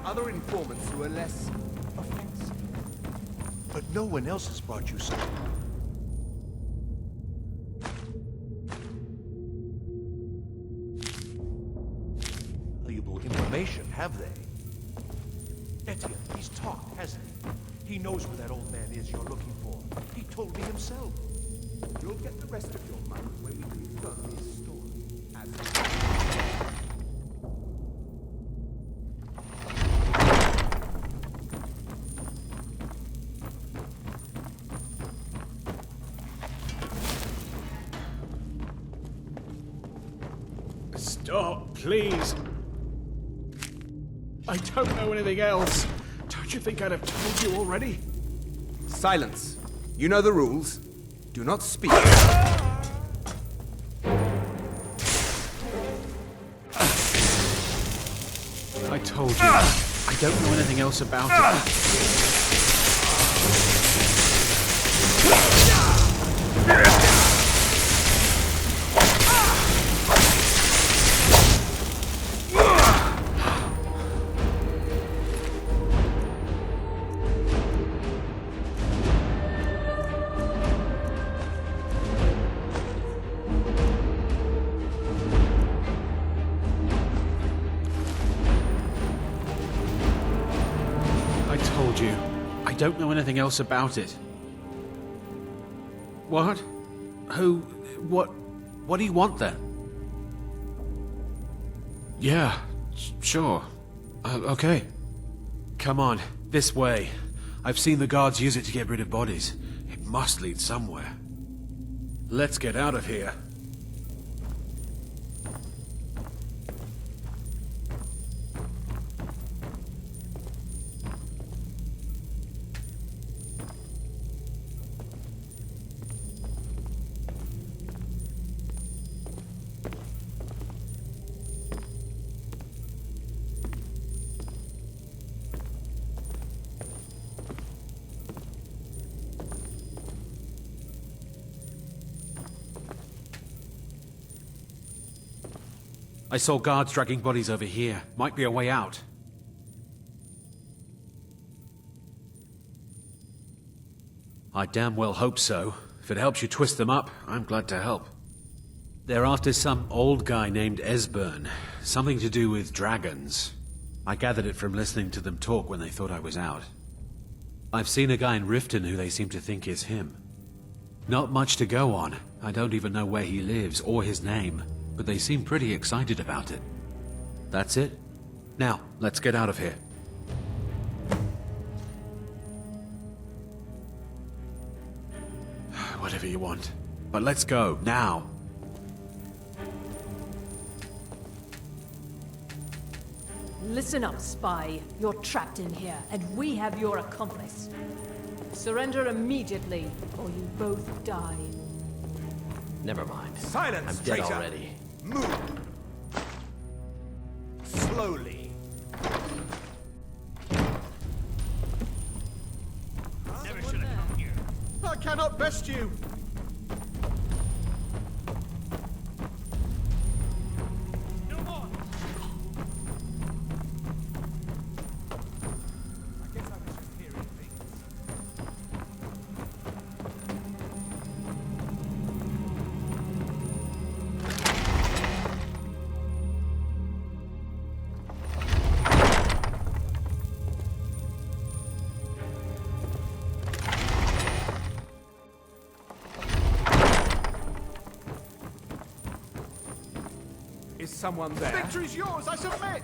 Other informants who are less offensive. But no one else has brought you something. Valuable information, have they? Etienne, he's talked, hasn't he? He knows where that old man is you're looking for. He told me himself. You'll get the rest of your money when we confirm his story. As Stop, please. I don't know anything else. Don't you think I'd have told you already? Silence. You know the rules. Do not speak. I told you. I don't know anything else about it. I don't know anything else about it. What? Who? What do you want then? Yeah, sure. Okay. Come on, this way. I've seen the guards use it to get rid of bodies. It must lead somewhere. Let's get out of here. I saw guards dragging bodies over here. Might be a way out. I damn well hope so. If it helps you twist them up, I'm glad to help. They're after some old guy named Esbern. Something to do with dragons. I gathered it from listening to them talk when they thought I was out. I've seen a guy in Riften who they seem to think is him. Not much to go on. I don't even know where he lives or his name. But they seem pretty excited about it. That's it. Now, let's get out of here. Whatever you want. But let's go, now. Listen up, spy. You're trapped in here, and we have your accomplice. Surrender immediately, or you both die. Never mind. Silence, I'm dead traitor. already. Move. Slowly. Never should have come here. I cannot best you. No more. I guess I was just hearing things. Is someone there? Victory's yours, I submit!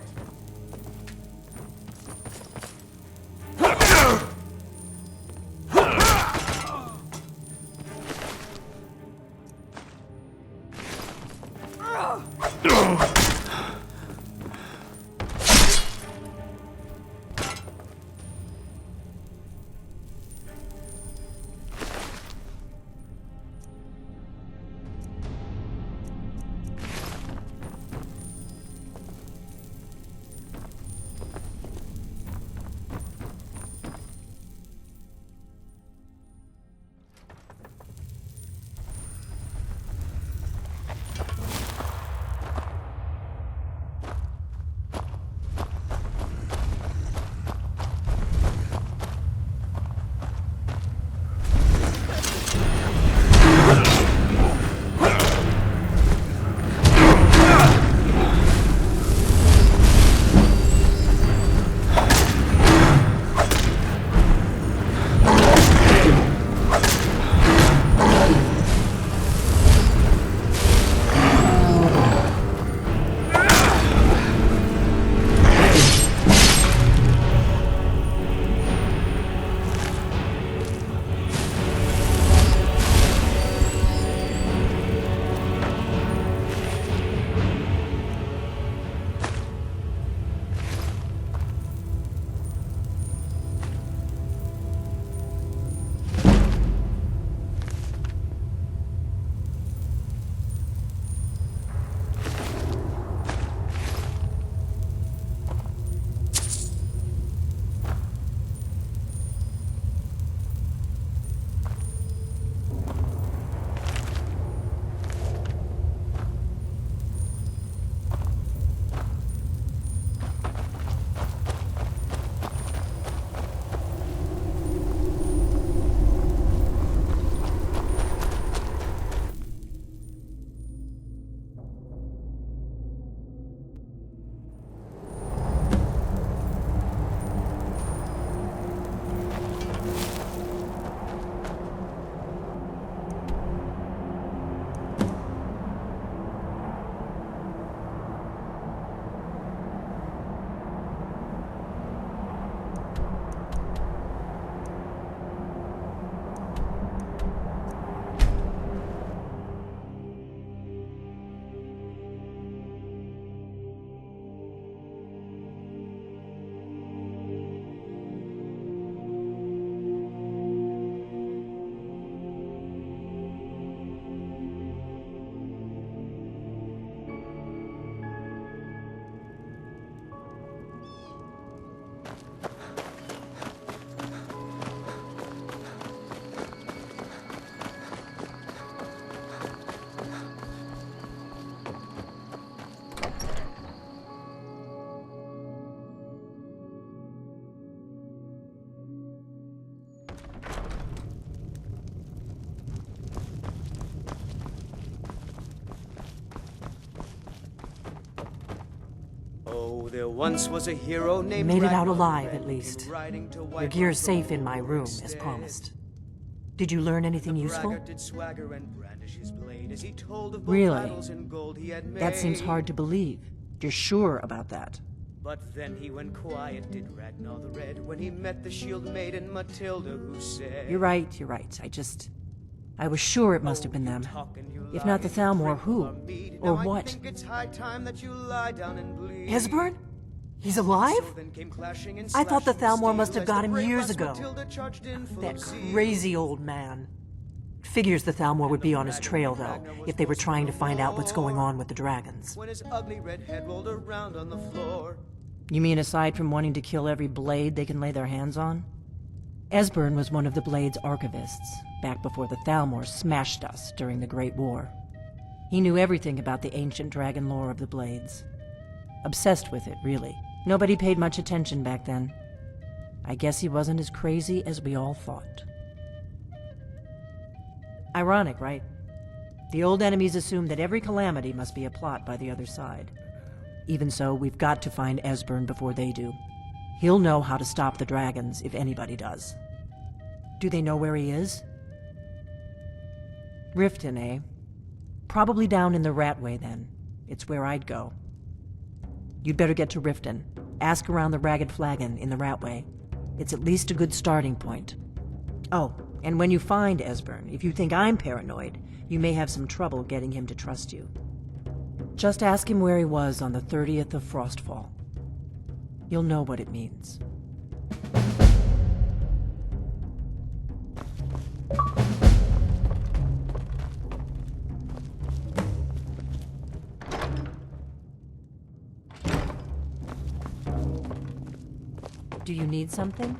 Oh, there once was a hero named Made it out Ragnar the alive, Red at who least. came riding to Your White gear's Run safe from in my Old room, Warwick's as stead. promised. Did you learn anything useful? Braggart did swagger and brandish his blade as he told of both Really? battles in gold he had made. That seems hard to believe. You're sure about that? But then he went quiet, did Ragnar the Red, when he met the shield maiden Matilda, who said, You're right. I was sure it must have been them. If not the Thalmor, who? Or now what? I think it's high time that you lie down and bleed. Esbern? He's alive? So then came clashing and I thought the slashing Thalmor steel must have as got the him brave years lass ago. Matilda charged in full That of zeal. crazy old man. Figures the Thalmor would be on his trail, though, if they were trying to find out what's going on with the dragons. When his ugly red head rolled around on the floor. You mean aside from wanting to kill every blade they can lay their hands on? Esbern was one of the Blade's archivists, back before the Thalmor smashed us during the Great War. He knew everything about the ancient dragon lore of the Blades. Obsessed with it, really. Nobody paid much attention back then. I guess he wasn't as crazy as we all thought. Ironic, right? The old enemies assume that every calamity must be a plot by the other side. Even so, we've got to find Esbern before they do. He'll know how to stop the dragons, if anybody does. Do they know where he is? Riften, eh? Probably down in the Ratway, then. It's where I'd go. You'd better get to Riften. Ask around the Ragged Flagon in the Ratway. It's at least a good starting point. Oh, and when you find Esbern, if you think I'm paranoid, you may have some trouble getting him to trust you. Just ask him where he was on the 30th of Frostfall. You'll know what it means. Do you need something?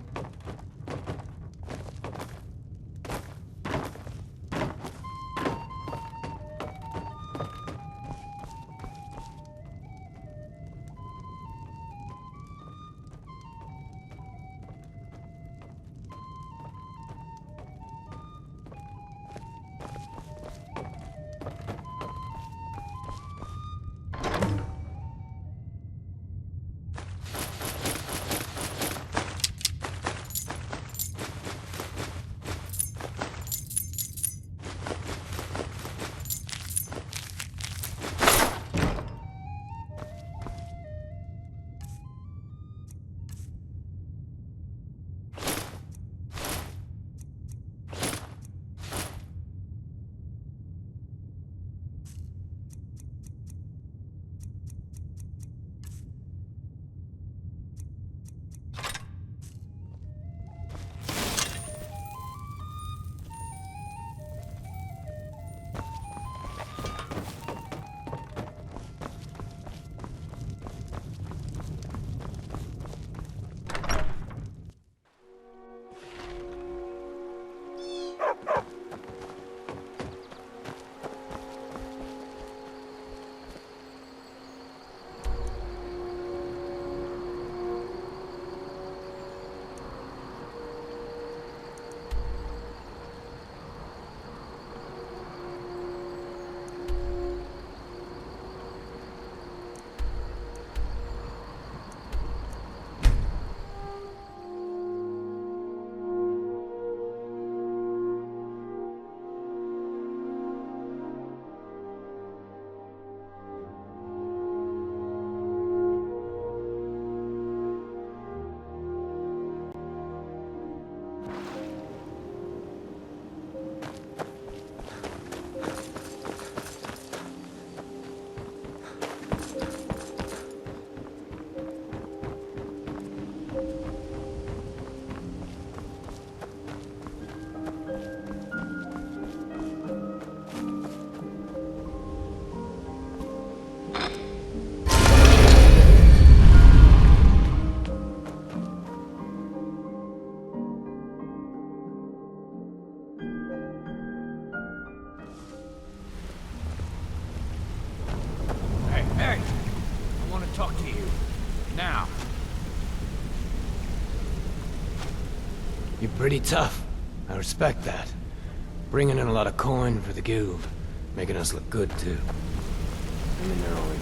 talk to you. Now. You're pretty tough. I respect that. Bringing in a lot of coin for the guild. Making us look good, too. I mean, they're always...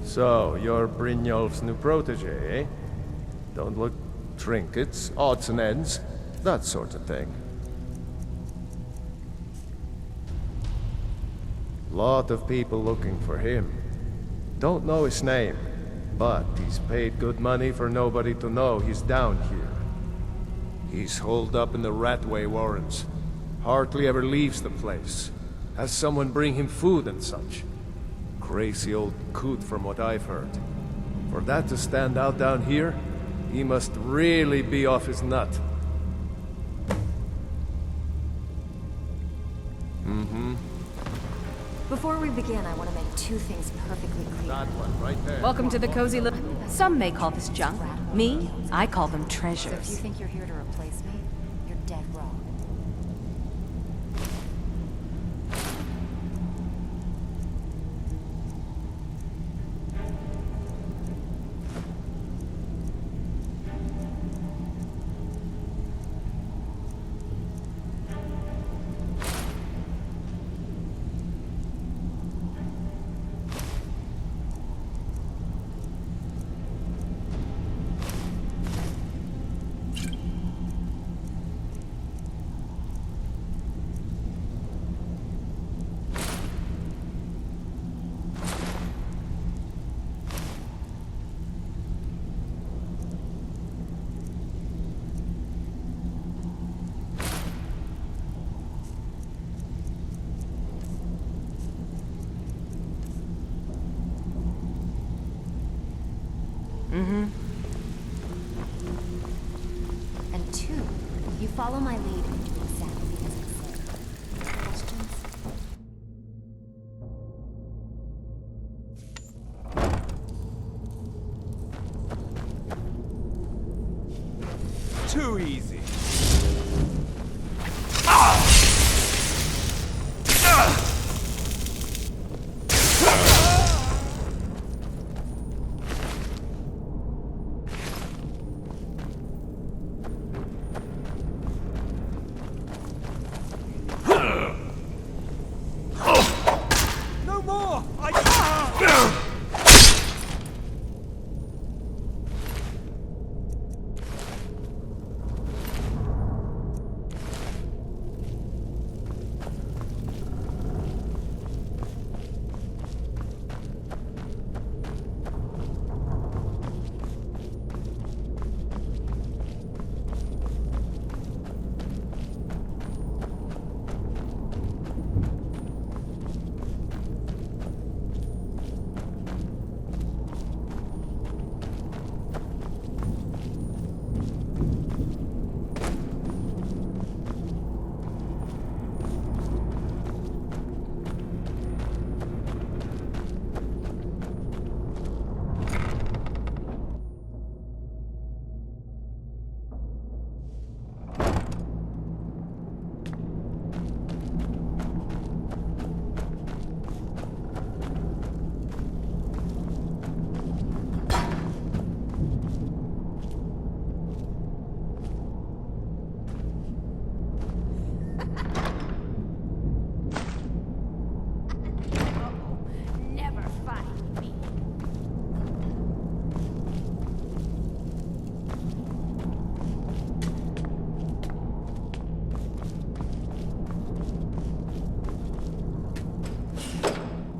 So, you're Brynjolf's new protege, eh? Don't look trinkets, odds and ends, that sort of thing. Lot of people looking for him. Don't know his name, but he's paid good money for nobody to know he's down here. He's holed up in the Ratway Warrens. Hardly ever leaves the place. Has someone bring him food and such. Crazy old coot from what I've heard. For that to stand out down here, he must really be off his nut. Mm-hmm. Before we begin, I want to make two things perfectly clear. That one right there. Welcome to the cozy little... Some may call this junk. Me, I call them So if you treasures. think you're here to replace me, you're dead wrong. Mm-hmm. And two, you follow my lead and do exactly as I say. Questions? Too easy. No more! Never find me.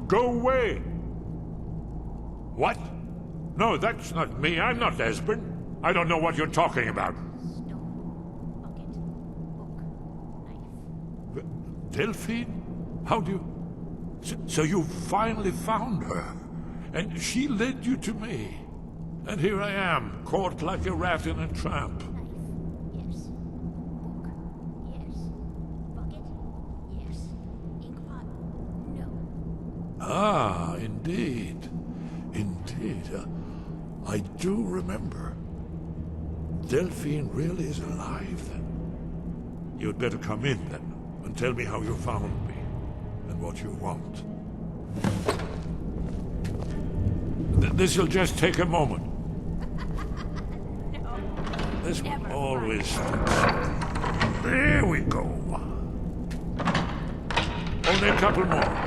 Go away! What? No, that's not me. I'm not Esbern. I don't know what you're talking about. Delphine? How do you... So you finally found her, and she led you to me. And here I am, caught like a rat in a trap. Ah, indeed. Indeed. I do remember. Delphine really is alive, then. You'd better come in, then, and tell me how you found me, and what you want. This'll just take a moment. This one always sticks. There we go. Only a couple more.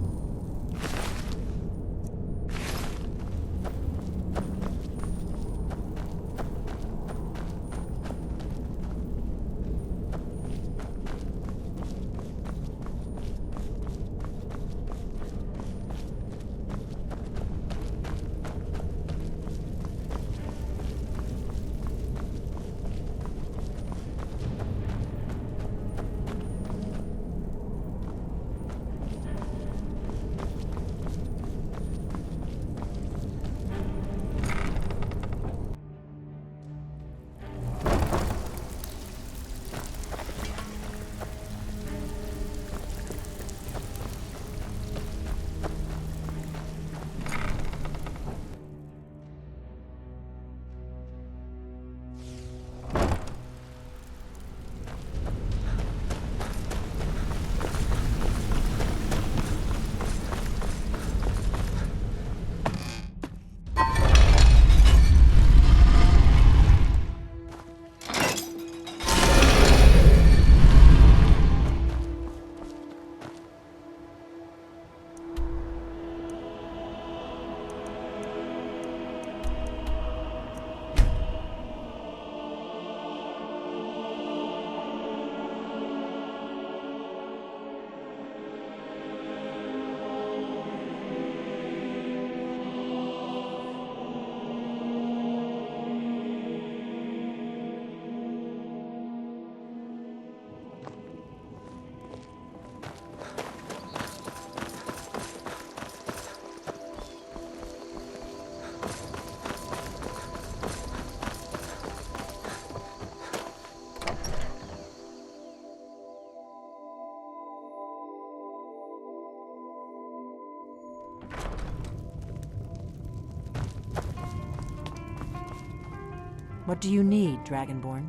What do you need, Dragonborn?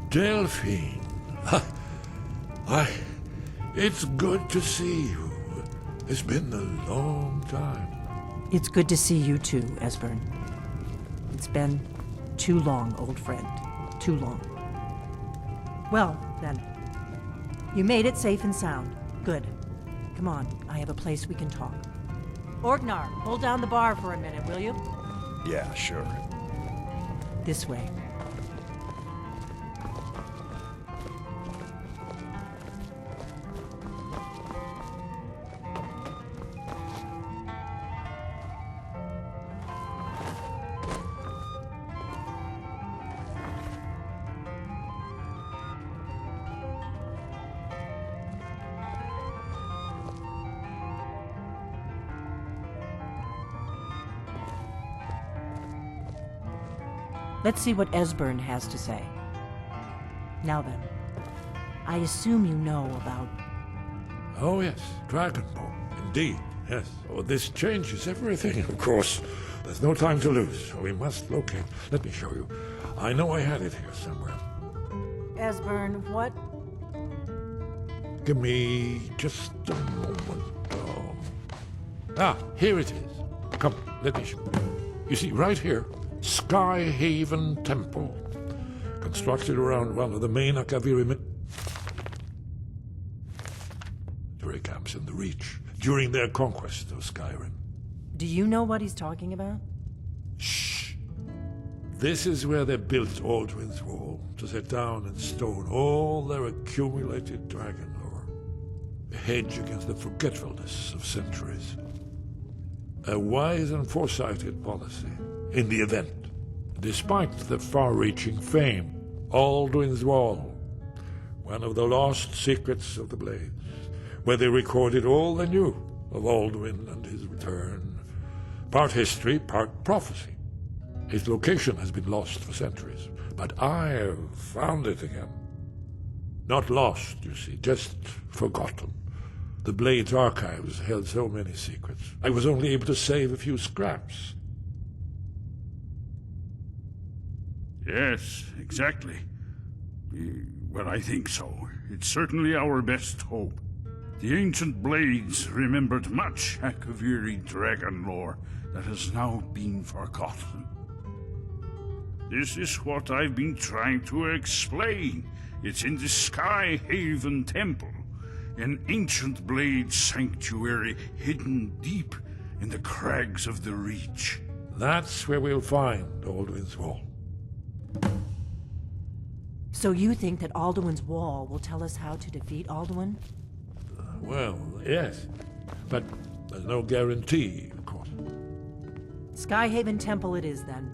Delphine. It's good to see you. It's been a long time. It's good to see you too, Esbern. It's been too long, old friend. Too long. Well, then. You made it safe and sound. Good. Come on, I have a place we can talk. Orgnar, hold down the bar for a minute, will you? Yeah, sure. This way. Let's see what Esbern has to say. Now then, I assume you know about... Oh yes, Dragonborn. Indeed, yes. Oh, this changes everything, of course. There's no time to lose. We must locate. Let me show you. I know I had it here somewhere. Esbern, what? Give me just a moment. Here it is. Come, let me show you. You see, right here, Skyhaven Temple. Constructed around one of the main Akaviri military camps in the Reach during their conquest of Skyrim. Do you know what he's talking about? Shh. This is where they built Alduin's Wall, to set down in stone all their accumulated dragon lore. A hedge against the forgetfulness of centuries. A wise and foresighted policy, in the event. Despite the far-reaching fame, Alduin's Wall, one of the lost secrets of the Blades, where they recorded all they knew of Alduin and his return. Part history, part prophecy. Its location has been lost for centuries, but I've found it again. Not lost, you see, just forgotten. The Blade's archives held so many secrets. I was only able to save a few scraps. Yes, exactly. Well, I think so. It's certainly our best hope. The ancient Blades remembered much Akaviri dragon lore that has now been forgotten. This is what I've been trying to explain. It's in the Skyhaven Temple, an ancient Blade sanctuary hidden deep in the crags of the Reach. That's where we'll find Alduin's Wall. So you think that Alduin's Wall will tell us how to defeat Alduin? Well, yes. But there's no guarantee, of course. Skyhaven Temple it is, then.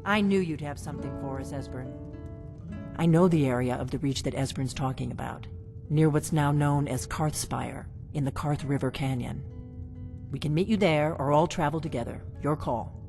I knew you'd have something for us, Esbern. I know the area of the Reach that Esbern's talking about, near what's now known as Karthspire, in the Karth River Canyon. We can meet you there, or all travel together. Your call.